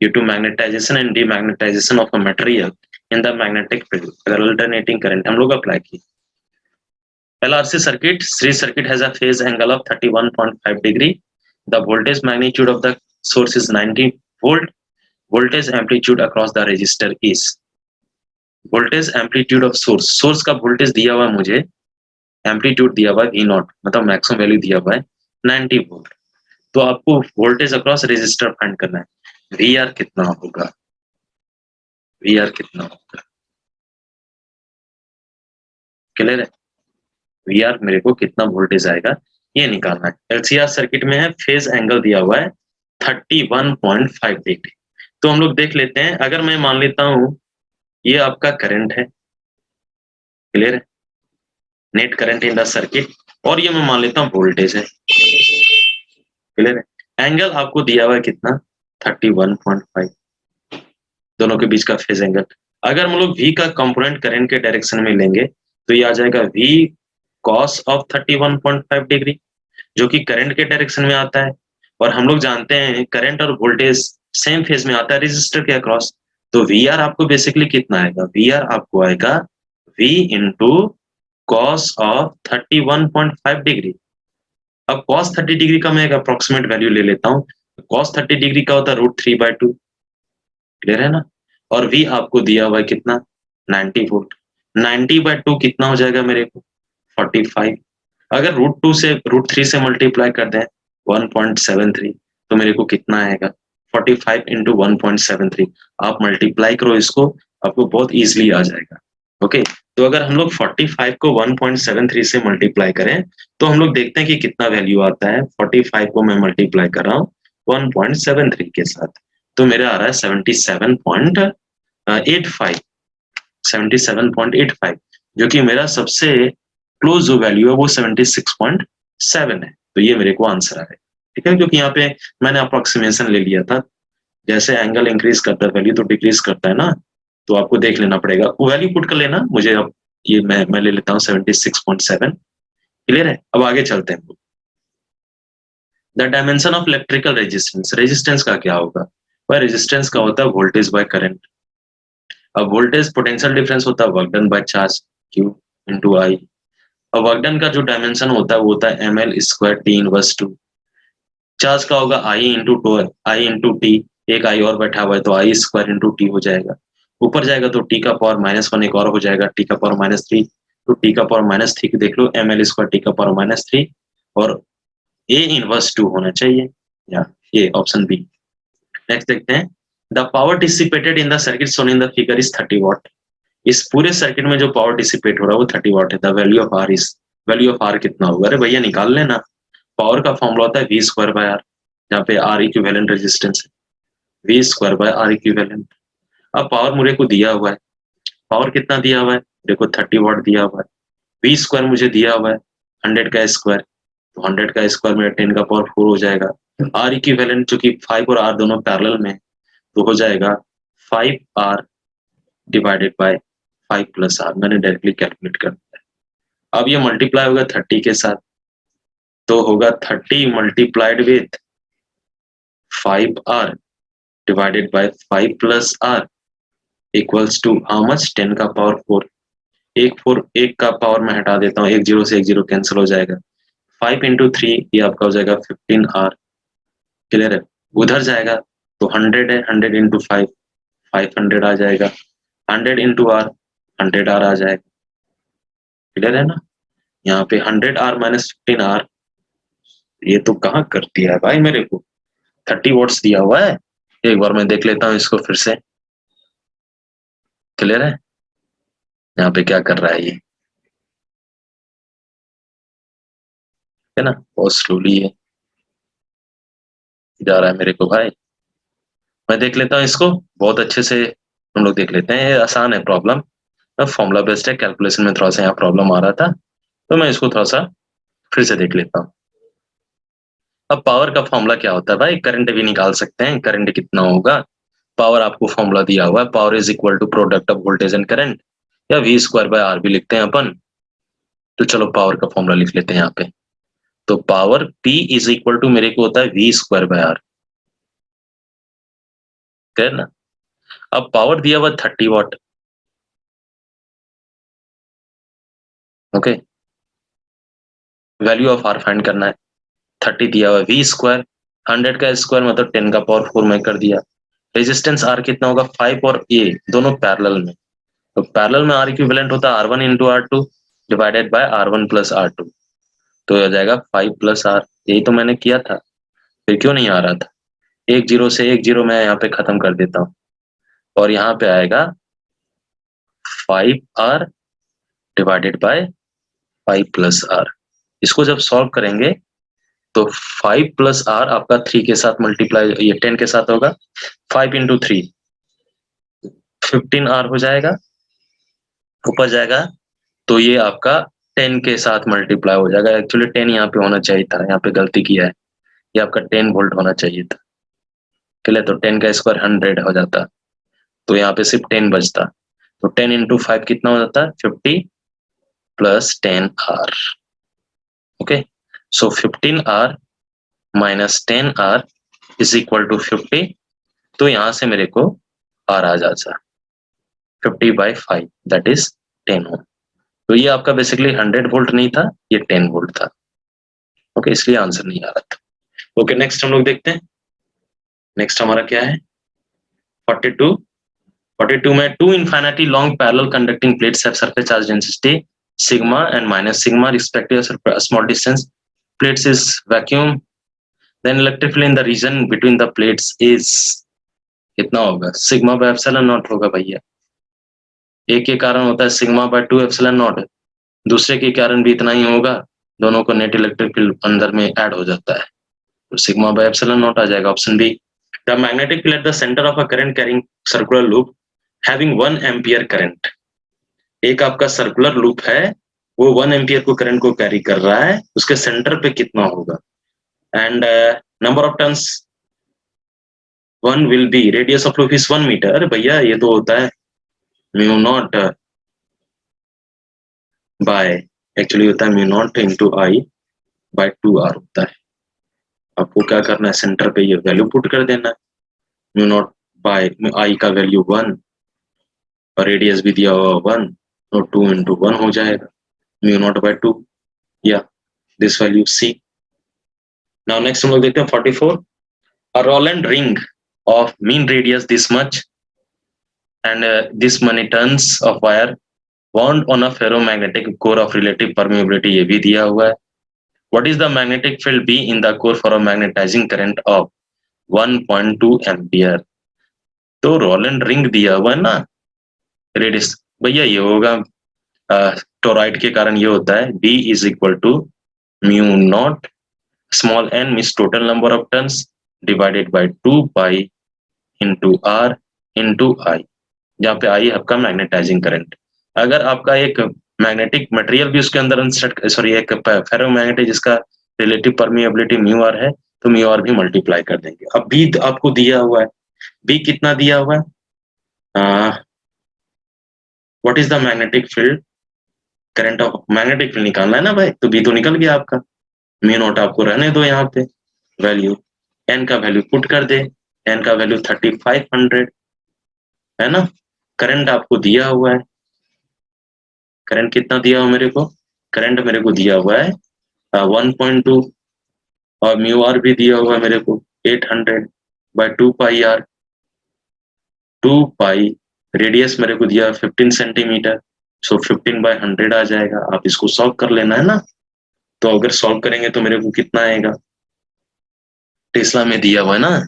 due to magnetization and demagnetization of a material in the magnetic field, अगर alternating current हम लोग apply की। LRC circuit, series circuit has a phase angle of 31.5 degree. The voltage magnitude of the source is 90 volt. Voltage amplitude across the resistor is, voltage amplitude of source, source का voltage दिया हुआ है मुझे, amplitude दिया हुआ है V0 मतलब maximum value दिया हुआ है 90 वोल्ट, तो आपको voltage across resistor फाइंड करना है, VR कितना होगा, VR कितना होगा, क्लियर है? वी आर मेरे को कितना वोल्टेज आएगा ये निकालना है। एलसीआर सर्किट में है, फेज एंगल दिया हुआ है 31.5 डिग्री। तो हम लोग देख लेते हैं, अगर मैं मान लेता हूं ये आपका करंट है, क्लियर है, net current in the circuit, और ये मैं मान लेता हूँ वोल्टेज है, क्लियर है। एंगल आपको दिया हुआ है कितना 31.5, दोनों के बीच का फेज एंगल। अगर हम लोग v का कंपोनेंट करंट के डायरेक्शन में लेंगे तो ये आ जाएगा v cos ऑफ 31.5 डिग्री, जो कि करंट के डायरेक्शन में आता है। और हम लोग जानते हैं करंट और वोल्टेज सेम फेज में आता है रेजिस्टर के अक्रॉस। तो वी आर आपको बेसिकली कितना आएगा, वी आर आपको आएगा v into cos of 31.5 degree. अब cos 30 डिग्री का मैं एक अप्रोक्सीमेट वैल्यू ले लेता हूँ। cos 30 डिग्री का होता है √3/2, क्लियर है ना। और v आपको दिया हुआ है कितना 90 वोल्ट, 90/2 कितना हो जाएगा मेरे को 45। अगर √2 से √3 से मल्टीप्लाई कर दें 1.73, तो मेरे को कितना आएगा 45 इंटू 1.73। आप मल्टीप्लाई करो इसको, आपको बहुत इजीली आ जाएगा। ओके, तो अगर हम लोग 45 को 1.73 से मल्टीप्लाई करें तो हम लोग देखते हैं कि कितना वैल्यू आता है। 45 को मैं मल्टीप्लाई कर रहा हूँ 1.73 के साथ, तो मेरा आ रहा है 77.85, 77.85, जो कि मेरा सबसे क्लोज जो वैल्यू है वो 76.7 है। तो ये मेरे को आंसर आया, ठीक है, क्योंकि यहाँ पे मैंने अप्रोक्सीमेशन ले लिया था। जैसे एंगल इंक्रीज करता है वैल्यू तो डिक्रीज करता है ना, तो आपको देख लेना पड़ेगा, वो वैल्यू पुट कर लेना। मुझे अब ये मैं ले लेता हूँ 76.7, क्लियर है। अब आगे चलते हैं। The dimension of electrical resistance, resistance का क्या होगा, वह रेजिस्टेंस का होता है वोल्टेज बाय करंट। अब वोल्टेज पोटेंशियल डिफरेंस होता है work done by charge Q into I. अब वर्क डन का जो डायमेंशन होता है वो होता है ml² T इनवर्स 2। चार्ज का होगा आई इंटू टी, एक आई और बैठा हुआ है तो I² इंटू टी हो जाएगा। ऊपर जाएगा तो टी का पावर -1 एक और हो जाएगा, टी का पावर -3, तो टी का पावर -3 देख लो ml² टी का पावर -3, और A इनवर्स 2 होना चाहिए, या ये ऑप्शन बी। नेक्स्ट देखते हैं, the power dissipated in the circuit shown in the figure is 30 what. इस पूरे सर्किट में जो पावर डिसिपेट हो रहा है वो 30 वॉट है। The value of R is, value of R कितना होगा, अरे भैया निकाल लेना। पावर का फॉर्मूला होता है v²/r, जहाँ पे आर इक्विवेलेंट रेजिस्टेंस है, v²/r इक्विवेलेंट। अब पावर मुझे को दिया हुआ है, पावर कितना दिया हुआ है, देखो 30 वॉट दिया हुआ है, v² मुझे दिया हुआ है 100 का स्क्वायर, तो 100 का स्क्वायर मेरा 10 का पावर 4 हो जाएगा। आर इक्विवेलेंट चूंकि 5 और आर दोनों पैरेलल में, तो हो जाएगा 5r divided by 5 plus R, मैंने डायरेक्टली कैलकुलेट कर दिया। अब ये मल्टीप्लाई होगा 30 के साथ, तो होगा 30 multiplied with 5r divided by 5 plus R equals to how much, 10 का पावर 4। एक का पावर मैं हटा देता हूँ, एक जीरो से एक जीरो कैंसिल हो जाएगा। 5 इंटू 3 ये आपका हो जाएगा 15r, क्लियर है। उधर जाएगा तो 100 है, 100 इंटू 5 500 आ जाएगा, 100 इंटू आर 100r आ जाएगा, क्लियर है ना। यहाँ पे 100r माइनस 15r, ये तो कहाँ कर दिया है भाई मेरे को, 30 वॉट्स दिया हुआ है। एक बार मैं देख लेता हूँ इसको फिर से, क्लियर है। यहाँ पे क्या कर रहा है ये, है ना, बहुत स्लोली है जा रहा है मेरे को भाई। मैं देख लेता हूँ इसको बहुत अच्छे से, हम लोग देख लेते हैं। ये आसान है प्रॉब्लम, फॉर्मूला बेस्ड है, कैलकुलेशन में थोड़ा सा यहाँ प्रॉब्लम आ रहा था, तो मैं इसको थोड़ा सा फिर से देख लेता हूँ। अब पावर का फॉर्मूला क्या होता है भाई, करंट भी निकाल सकते हैं, करंट कितना होगा। पावर आपको फॉर्मूला दिया हुआ है, power is equal to product of voltage and current, या v²/r भी लिखते हैं अपन। तो चलो पावर का फॉर्मूला लिख लेते हैं यहाँ पे। तो power P is equal to मेरे को होता है v²/r, है ना। अब पावर दिया हुआ 30 watt, okay, value of R find करना है। 30 दिया हुआ है, v², 100 का स्क्वायर मतलब 10 का पावर 4 में कर दिया। रेजिस्टेंस आर कितना होगा, 5 और ए दोनों पैरेलल में, तो पैरेलल में आर इक्विवेलेंट होता है R1 into R2 divided by R1 plus R2, तो हो जाएगा 5 प्लस आर। यही तो मैंने किया था, फिर क्यों नहीं आ रहा था। एक जीरो से एक जीरो मैं यहाँ पे खत्म कर देता हूँ, और यहाँ पे आएगा 5r divided by 5 plus are. इसको जब सॉल्व करेंगे तो 5 प्लस आर आपका 3 के साथ मल्टीप्लाई, ये 10 के साथ होगा, 5 इंटू 3 15 आर हो जाएगा, ऊपर जाएगा तो ये आपका 10 के साथ मल्टीप्लाई हो जाएगा। एक्चुअली 10 यहाँ पे होना चाहिए था, यहाँ पे गलती किया है, ये आपका 10 वोल्ट होना चाहिए था। चलिए, तो 10 का स्क्वायर 100 हो जाता, तो यहाँ पे सिर्फ 10 बचता, तो 10 इंटू 5 कितना हो जाता, 50 plus 10 R. Okay, so 15 R minus 10 R is equal to 50, तो यहाँ से मेरे को आर आ जाता 50/5, दैट इज 10 ओम। तो ये आपका बेसिकली 100 वोल्ट नहीं था, ये 10 वोल्ट था। ओके, इसलिए आंसर नहीं आ रहा था। ओके, नेक्स्ट हम लोग देखते हैं। नेक्स्ट हमारा क्या है, 42 में two infinity long parallel conducting plates have surface charge density sigma and minus sigma respective small distance, plates is vacuum, then electric field in the region between the plates is कितना होगा, sigma by epsilon not होगा भैया। एक के कारण होता है sigma bye 2 epsilon not, दूसरे के कारण भी इतना ही होगा, दोनों को नेट इलेक्ट्रिक फील्ड अंदर में ऐड हो जाता है, तो सिग्मा बाय एप्सिलॉन नॉट आ जाएगा, option B. The magnetic field at the centre of a current carrying circular loop having 1 ampere current, एक आपका सर्कुलर लूप है, वो 1 एम्पियर को करंट को कैरी कर रहा है, उसके सेंटर पे कितना होगा, and number of turns 1 will be, radius of loop is 1 metre. अरे भैया ये तो होता है म्यू नॉट बाय, एक्चुअली होता है म्यू नॉट इंटू आई बाय 2r होता है। आपको क्या करना है, सेंटर पे ये वैल्यू पुट कर देना है, म्यू नॉट बाय आई का वैल्यू 1 और रेडियस भी दिया हुआ 1, तो 2 इंटू 1 हो जाएगा, म्यू नॉट बाय 2, या this value C. Now next हम लोग देखते हैं 44, a Roland ring of mean radius this much and this many turns of wire wound on a ferromagnetic core of relative permeability, ये भी दिया हुआ है। What is the magnetic field B in the core for a magnetizing current of 1.2 ampere? तो Rowland ring दिया हुआ है ना, रेडियस भैया ये होगा टोराइड के कारण ये होता है B is equal to mu naught small n means total number of turns divided by 2 pi into R into I, जहाँ पे आई आपका मैग्नेटाइजिंग करंट। अगर आपका एक मैग्नेटिक मटेरियल भी उसके अंदर सॉरी एक फेरोमैग्नेटिक जिसका रिलेटिव परमिएबिलिटी म्यू आर है, तो म्यू आर भी मल्टीप्लाई कर देंगे। अब बी आपको दिया हुआ है, बी कितना दिया हुआ है, what is the magnetic field current of, magnetic field निकालना है ना भाई, तो बी तो निकल गया आपका, म्यू नॉट आपको रहने दो, यहाँ पे वैल्यू एन का वैल्यू पुट कर दे, एन का वैल्यू 3500 है ना, करंट आपको दिया हुआ है, करंट कितना दिया हुआ मेरे को, करंट मेरे को दिया हुआ है 1.2 और म्यू आर भी दिया हुआ है मेरे को 800 by 2 pi R, 2 pi radius मेरे को दिया 15 सेंटीमीटर, सो 15/100 आ जाएगा। आप इसको सॉल्व कर लेना है ना, तो अगर सॉल्व करेंगे तो मेरे को कितना आएगा, टेस्ला में दिया हुआ है ना,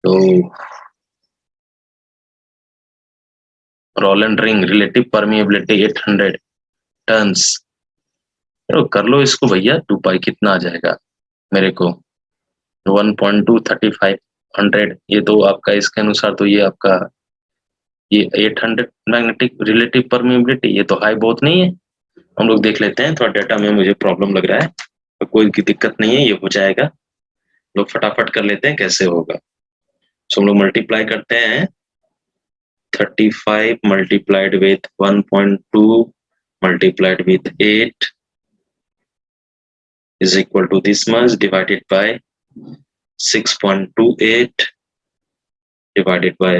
तो Rowland ring relative permeability 800 turns, तो कर लो इसको भैया, 2 पाई कितना आ जाएगा मेरे को 1.23500, ये तो आपका इसके अनुसार तो ये आपका ये 800 मैग्नेटिक रिलेटिव परमिएबिलिटी, ये तो हाई बहुत नहीं है। हम लोग देख लेते हैं, थोड़ा डेटा में मुझे प्रॉब्लम लग रहा है, तो कोई की दिक्कत नहीं है, ये हो जाएगा, लोग फटाफट कर लेते हैं कैसे होगा। सो हम लोग मल्टीप्लाई करते हैं, 35 multiplied with 1.2 multiplied with 8 is equal to this much divided by 6.28 divided by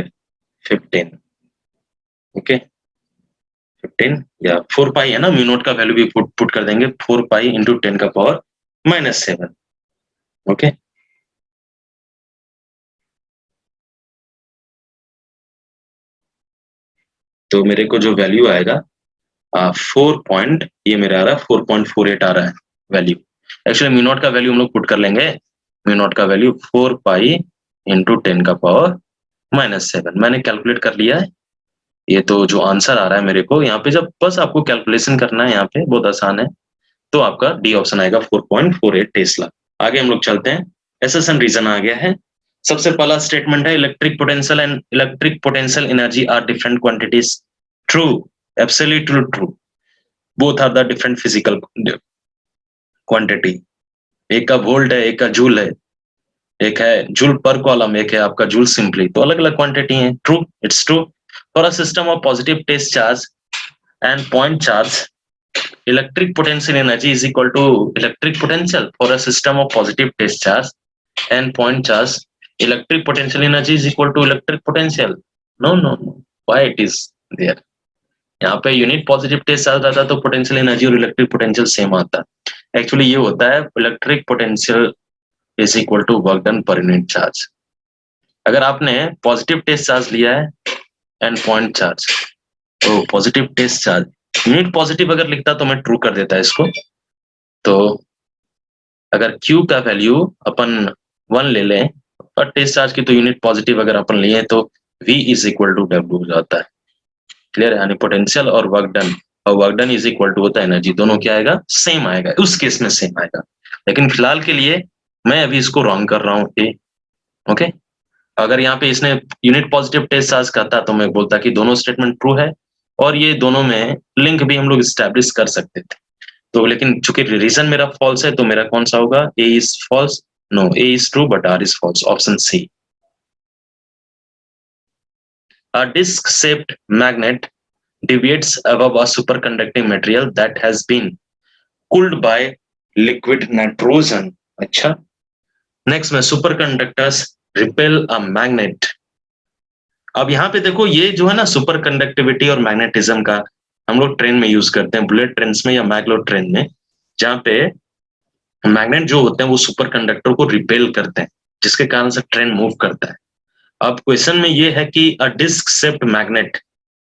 15, okay 15 या 4 पाई है ना, म्यू नॉट का वैल्यू भी पुट कर देंगे, 4 पाई इंटू 10 का पावर -7, ओके। तो मेरे को जो वैल्यू आएगा 4 पॉइंट, ये मेरा आ रहा है 4.48 आ रहा है वैल्यू। एक्चुअली म्यू नॉट का वैल्यू हम लोग पुट कर लेंगे, म्यू नॉट का वैल्यू 4 पाई इंटू 10 का पावर -7, मैंने कैलकुलेट कर लिया है, ये तो जो आंसर आ रहा है मेरे को यहाँ पे, जब बस आपको कैलकुलेशन करना है यहाँ पे, बहुत आसान है, तो आपका डी ऑप्शन आएगा 4.48 टेस्ला। आगे हम लोग चलते हैं, एसएसएन रीजन आ गया है। सबसे पहला स्टेटमेंट है electric potential and electric potential energy are different quantities. True, absolutely true. Both are the different physical quantity. एक का वोल्ट है, एक का जूल है, एक है जूल पर कॉलम, एक है आपका जूल सिंपली, तो अलग अलग क्वांटिटी है। True, it's true. For a system of positive test charge and point charge, electric potential energy is equal to electric potential for a system of positive test charge and point charge. Electric potential energy is equal to electric potential. No, no, no. Why it is there? यहाँ पे unit positive test charge आता है तो potential energy और electric potential same आता है। Actually ये होता है electric potential is equal to work done per unit charge. अगर आपने पॉजिटिव टेस्ट चार्ज लिया है एंड पॉइंट चार्ज, तो positive test charge unit positive अगर लिखता तो मैं ट्रू कर देता इसको। तो अगर Q का वैल्यू अपन 1 ले लें और टेस्ट चार्ज की तो यूनिट पॉजिटिव अगर अपन लिए तो V is equal to W हो जाता है। क्लियर है? यानी पोटेंशियल और वर्क डन, और work done is equal to होता है एनर्जी, दोनों क्या आएगा? सेम आएगा, उस केस में सेम आएगा। लेकिन फिलहाल के लिए मैं अभी इसको रॉन्ग कर रहा हूँ ए। ओके, अगर यहाँ पे इसने यूनिट पॉजिटिव टेस्ट चार्ज करता तो मैं बोलता कि दोनों स्टेटमेंट ट्रू है और ये दोनों में लिंक भी हम लोग स्टैब्लिश कर सकते थे। तो लेकिन चूंकि रीजन मेरा फॉल्स है तो मेरा कौन सा होगा? A is false, no A is true but R is false, option C. A disc shaped magnet deviates above a superconducting material that has been cooled by liquid nitrogen. अच्छा, next में superconductors repel a magnet. अब यहाँ पे देखो, ये जो है ना सुपर कंडक्टिविटी और मैग्नेटिज्म का हम लोग ट्रेन में यूज करते हैं, बुलेट ट्रेन में या मैग्लो ट्रेन में, जहाँ पे मैग्नेट जो होते हैं वो सुपर कंडक्टर को रिपेल करते हैं, जिसके कारण से ट्रेन मूव करता है। अब क्वेश्चन में ये है कि अ डिस्क शेप्ड मैग्नेट,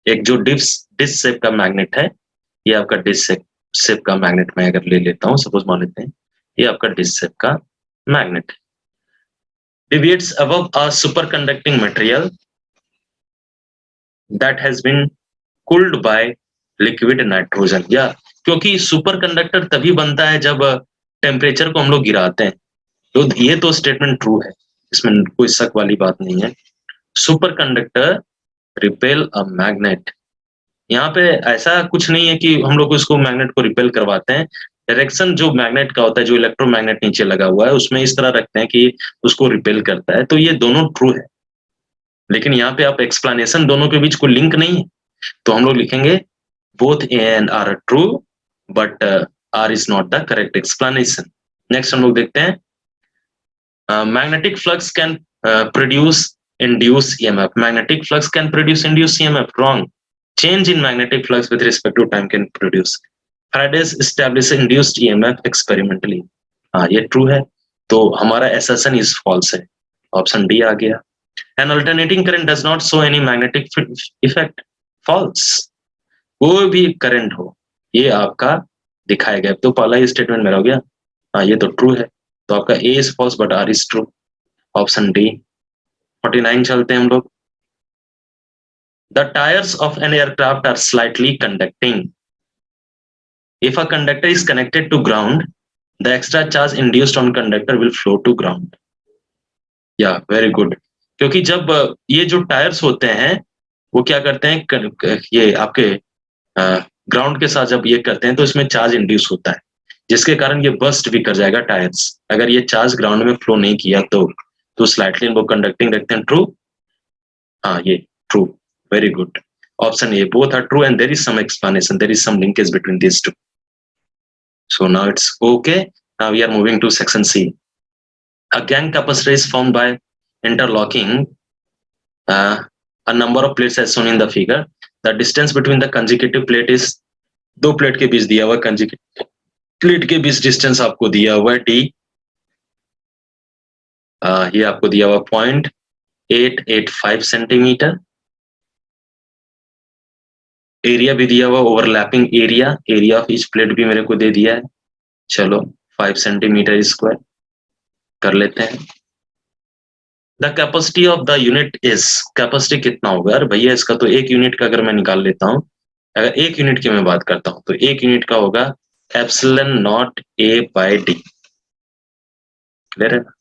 एक जो डिस्क शेप का मैग्नेट है, ये आपका डिस्क शेप का मैग्नेट मैं अगर ले लेता हूँ, सपोज मान लेते हैं ये आपका डिस्क शेप का magnet deviates above a superconducting material that has been cooled by liquid nitrogen। या क्योंकि सुपर कंडक्टर तभी बनता है जब टेम्परेचर को हम लोग गिराते हैं, तो ये तो स्टेटमेंट ट्रू है, इसमें कोई शक वाली बात नहीं है। Super conductor repel a magnet, यहाँ पे ऐसा कुछ नहीं है कि हम लोग इसको मैग्नेट को रिपेल करवाते हैं। डायरेक्शन जो मैग्नेट का होता है, जो इलेक्ट्रोमैग्नेट नीचे लगा हुआ है, उसमें इस तरह रखते हैं कि उसको रिपेल करता है, तो ये दोनों ट्रू है। लेकिन यहाँ पे आप एक्सप्लेनेशन, दोनों के बीच कोई लिंक नहीं है, तो हम लोग लिखेंगे both A and R true but R is not the correct explanation. Next हम लोग देखते हैं magnetic flux can produce induce EMF. Magnetic flux can produce induced EMF. Wrong. Change in magnetic flux with respect to time can produce. Faraday's established induced EMF experimentally. हाँ, ये true है, तो हमारा assertion is false है, option D आ गया। An alternating current does not show any magnetic effect. False. कोई भी current हो, ये आपका दिखाया गया, तो पहला ही स्टेटमेंट मेरा हो गया। हाँ, ये तो ट्रू है, तो आपका A is false but R is true, option D. 49 चलते हैं हम लोग। The tires of an aircraft are slightly conducting. If a conductor is connected to ground, the extra charge induced on conductor will flow to ground. Yeah, very good. क्योंकि जब ये जो tyres होते हैं वो क्या करते हैं, ये आपके ग्राउंड के साथ जब ये करते हैं तो इसमें चार्ज इंड्यूस होता है, जिसके कारण ये बस्ट भी कर जाएगा टायर्स। अगर ये चार्ज ग्राउंड में फ्लो नहीं किया तो स्लाइटली इनको कंडक्टिंग रखते हैं। ट्रू, हाँ ये true, very good. Option A, both are true and there is some explanation, there is some linkage between these two. So now it's okay. Now we are moving to section C. A gang capacitor is formed by interlocking a number of plates as shown in the figure. The distance between the consecutive plate is, दो plate के बीच दिया हुआ, consecutive plate के बीच distance आपको दिया हुआ है d, ये आपको दिया हुआ 0.885 सेंटीमीटर। एरिया भी दिया हुआ, overlapping area of each plate भी मेरे को दे दिया है। चलो 5 सेंटीमीटर स्क्वायर कर लेते हैं। The capacity of the unit is, capacity कितना होगा? अरे भैया इसका तो एक यूनिट का अगर मैं निकाल लेता हूँ, अगर एक यूनिट की मैं बात करता हूँ तो एक यूनिट का होगा epsilon naught A by D. Clear है ना?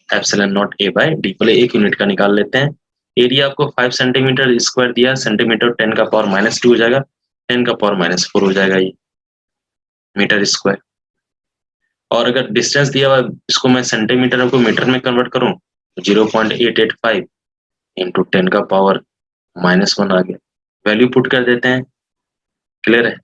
Epsilon naught A by D, पहले एक यूनिट का निकाल लेते हैं। एरिया आपको 5 सेंटीमीटर स्क्वायर दिया, सेंटीमीटर 10 का पावर -2 हो जाएगा, 10 का पावर -4 हो जाएगा ये मीटर स्क्वायर। और अगर डिस्टेंस दिया हुआ इसको मैं सेंटीमीटर को मीटर में कन्वर्ट करूं तो 0.885 इंटू 10 का पावर -1 आ गया। वैल्यू पुट कर देते हैं। क्लियर है?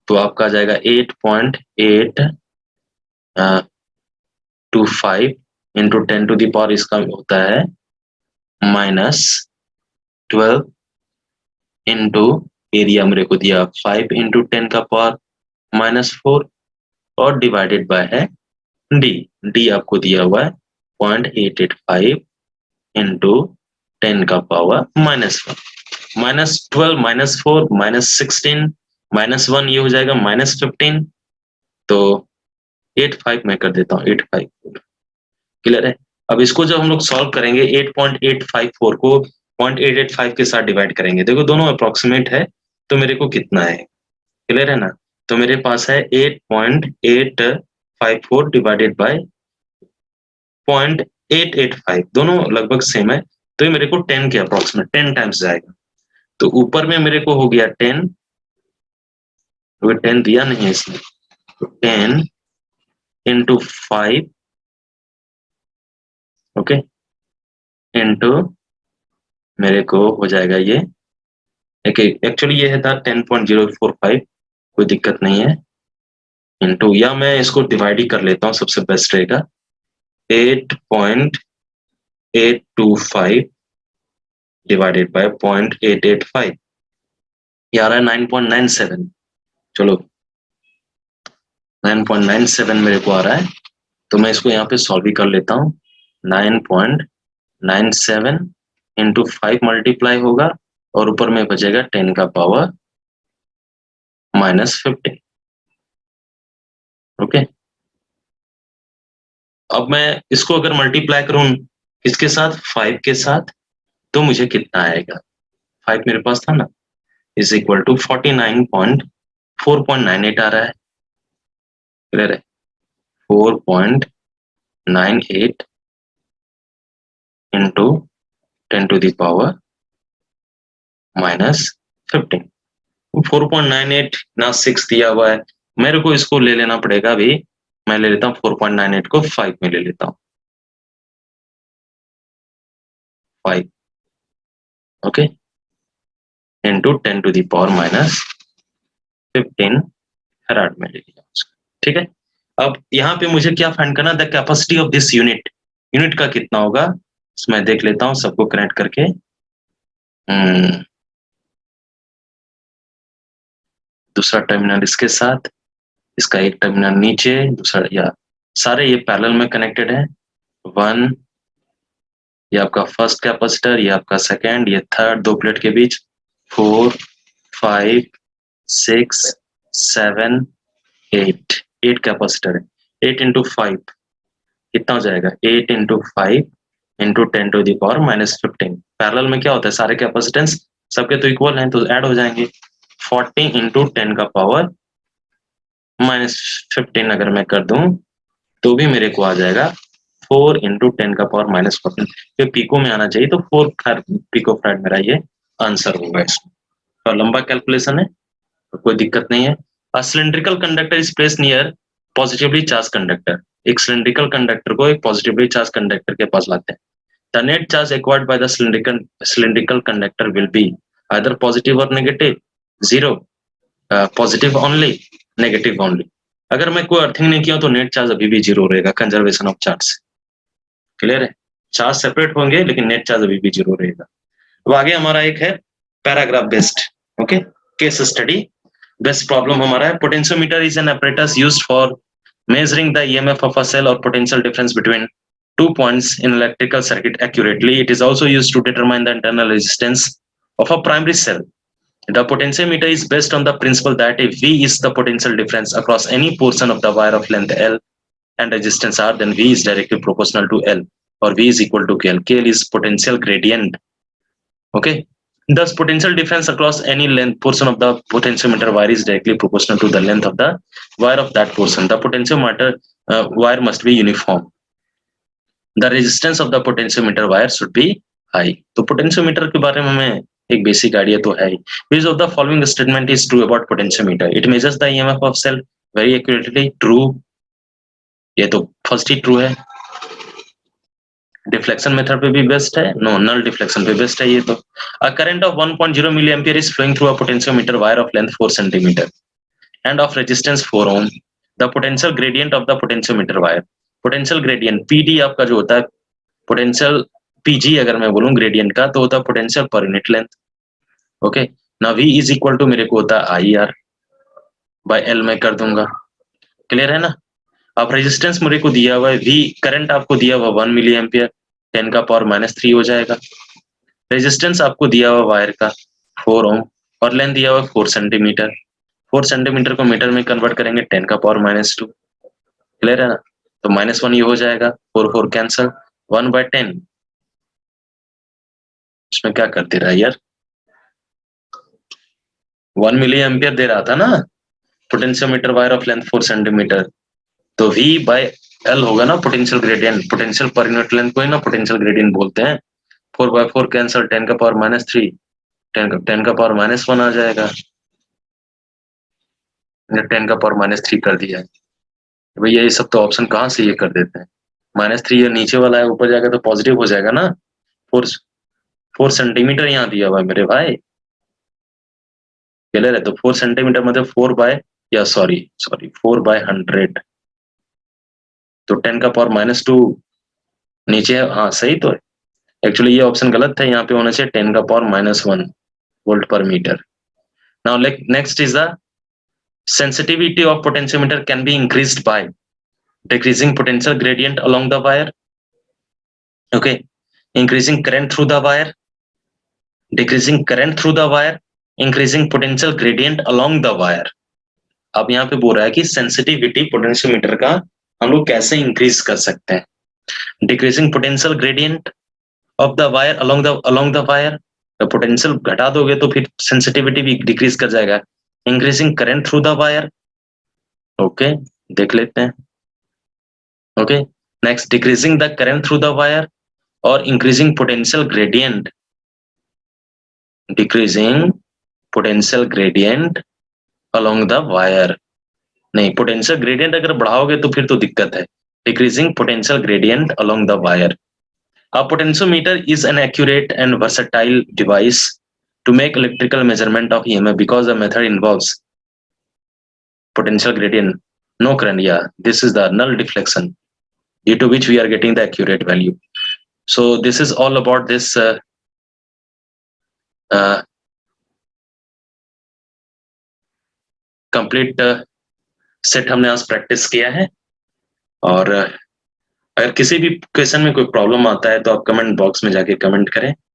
तो आपका आ जाएगा 8.825 इंटू 10 टू द पावर, इसका होता है -12 इंटू एरिया मेरे को दिया 5 इंटू 10 का पावर -4 और डिवाइडेड बाय है डी। डी आपको दिया हुआ है 0.885 इंटू 10 का पावर -1, -12 -4 -16 -1, ये हो जाएगा -15। तो 85 मैं कर देता हूँ 85। क्लियर है? अब इसको जब हम लोग सॉल्व करेंगे 8.854 को 0.885 के साथ डिवाइड करेंगे, देखो दोनों अप्रोक्सीमेट है, तो मेरे को कितना है? क्लियर है ना? तो मेरे पास है 8.854 डिवाइडेड बाय 0.885, दोनों लगभग सेम है, तो ये मेरे को 10 के अप्रोक्सीमेट 10 टाइम्स जाएगा। तो ऊपर में मेरे को हो गया 10, तो 10 दिया नहीं है इसमें, तो 10 इंटू 5, ओके, इंटू मेरे को हो जाएगा ये, एक्चुअली ये है था 10.045, कोई दिक्कत नहीं है, इंटू, या मैं इसको डिवाइड ही कर लेता हूँ, सबसे बेस्ट रहेगा। 8.825 डिवाइडेड बाय 0.885, ये आ रहा है 9.97। चलो 9.97 मेरे को आ रहा है, तो मैं इसको यहाँ पे सॉल्व भी कर लेता हूँ। 9.97 इंटू 5 मल्टीप्लाई होगा और ऊपर में बचेगा 10 का पावर -15। ओके, अब मैं इसको अगर मल्टीप्लाई करूं इसके साथ 5 के साथ, तो मुझे कितना आएगा? 5 मेरे पास था ना, इज इक्वल टू 49.498 आ रहा है। क्लियर है? 4.98 इंटू 10 टू द पावर -15, 4.98 ना 6 दिया हुआ है, मेरे को इसको ले लेना पड़ेगा अभी। मैं ले लेता हूँ 4.98 को 5 में ले लेता हूँ, 5, okay, into 10 to the power -15 farad में ले लिया उसको। ठीक है, अब यहाँ पे मुझे क्या फाइंड करना, the capacity of this unit, unit का कितना होगा, मैं देख लेता हूँ सबको कनेक्ट करके। दूसरा टर्मिनल इसके साथ, इसका एक टर्मिनल नीचे, दूसरा, या सारे ये पैरेलल में कनेक्टेड है। 1, ये आपका फर्स्ट कैपेसिटर, ये आपका सेकंड, ये थर्ड, दो प्लेट के बीच 4, 5, 6, 7, 8 कैपेसिटर है। 8 इंटू 5 कितना हो जाएगा? 8 into 5 into 10 to the power -15। Parallel में क्या होता है, सारे कैपेसिटेंस सबके तो इक्वल हैं, तो ऐड हो जाएंगे। 40 इंटू 10 का पावर -15 अगर मैं कर दूं तो भी मेरे को आ जाएगा 4 इंटू 10 का पावर -14। ये पीको में आना चाहिए, तो 4 पिको फैराड मेरा ये आंसर होगा इसमें। तो लंबा कैलकुलेशन है, तो कोई दिक्कत नहीं है। A cylindrical conductor is placed near positively charge conductor, एक सिलिंड्रिकल कंडक्टर को एक पॉजिटिवली चार्ज कंडक्टर के पास लाते हैं। The net charge acquired by the cylindrical conductor will be either positive और negative, zero, positive only, negative only. अगर मैं कोई अर्थिंग नहीं किया तो नेट चार्ज अभी भी जीरो रहेगा, कंजर्वेशन ऑफ चार्ज। क्लियर है? चार्ज सेपरेट होंगे लेकिन नेट चार्ज अभी भी जीरो रहेगा। अब आगे हमारा एक है paragraph based, okay, case study best problem हमारा है। Potentiometer is an apparatus used for measuring the EMF of a cell or potential difference between 2 points in electrical circuit accurately. It is also used to determine the internal resistance of a primary cell. The potentiometer is based on the principle that if V is the potential difference across any portion of the wire of length L and resistance R, then V is directly proportional to L. और V is equal to KL. KL is potential gradient. Okay. Thus, potential difference across any length portion of the potentiometer wire is directly proportional to the length of the wire of that portion. The potentiometer wire must be uniform. The resistance of the potentiometer wire should be high. तो potentiometer के बारे में हमें एक basic idea तो है ही. Which of the following statement is true about potentiometer? It measures the EMF of cell very accurately. True. ये तो फर्स्ट ही ट्रू है. डिफ्लेक्शन मेथड पे भी बेस्ट है. नो, नल डिफ्लेक्शन पे बेस्ट है ये तो. A current of 1.0 milliampere is flowing through a potentiometer wire of length 4 centimeter and of resistance 4 ohm. The potential gradient of the potentiometer wire. Potential gradient PD आपका जो होता है potential PG अगर मैं बोलूं gradient का तो होता है potential per unit length. Okay. now V is equal to मेरे को होता है IR by L मैं कर दूंगा. क्लियर है ना. अब रेजिस्टेंस मेरे को दिया हुआ है V, करंट आपको दिया हुआ 1 मिली एम्पियर, 10 का पावर -3 हो जाएगा. रेजिस्टेंस आपको दिया हुआ वायर का 4 ओम और लेंथ दिया हुआ 4 सेंटीमीटर. 4 सेंटीमीटर को मीटर में कन्वर्ट करेंगे 10 का पावर -2. क्लियर है ना. तो -1 ये हो जाएगा, 4 कैंसल, 1/10. इसमें क्या कर दे रहा है यार, 1 मिली एम्पियर दे रहा था ना potentiometer wire of length 4 centimetre. तो V बाय L होगा ना potential gradient. Potential per unit length को ही ना पोटेंशियल ग्रेडियंट बोलते हैं. 4/4 कैंसल, 10 का पावर -3, 10 का पावर -1 आ जाएगा. 10 का पावर -3 कर दिया है भैया. ये सब तो ऑप्शन कहाँ से ये कर देते हैं. -3 ये नीचे वाला है, ऊपर जाएगा तो पॉजिटिव हो जाएगा ना. 4 सेंटीमीटर यहाँ दिया हुआ है मेरे भाई. क्लियर है. तो 4 सेंटीमीटर मतलब 4/100. तो 10 का पावर -2 नीचे है. हाँ सही तो है. एक्चुअली ये ऑप्शन गलत है, यहाँ पे होना चाहिए 10 का power -1 volt per metre. Now next is the sensitivity of potentiometer can be increased by decreasing potential gradient along the wire. Okay. Increasing current through the wire, decreasing current through the wire, increasing potential gradient along the wire. अब यहाँ पे बोल रहा है कि sensitivity potentiometer का हम लोग कैसे इंक्रीज कर सकते हैं. Decreasing potential gradient of the wire along the wire. Potential घटा दोगे तो फिर सेंसिटिविटी भी डिक्रीज कर जाएगा. Increasing current through the wire. Okay, देख लेते हैं. Okay. Next, decreasing the current through the wire और increasing potential gradient. Decreasing potential gradient along the wire. नहीं, पोटेंशियल ग्रेडियंट अगर बढ़ाओगे तो फिर तो दिक्कत है. Decreasing potential gradient along the wire. A potentiometer is an accurate and versatile device to make electrical measurement of EMF because the method involves potential gradient, no current. Yeah, this is the null deflection due to which we are getting the accurate value. So this is all about this complete set हमने आज practice किया है. और अगर किसी भी question में कोई प्रॉब्लम आता है तो आप कमेंट बॉक्स में जाके कमेंट करें.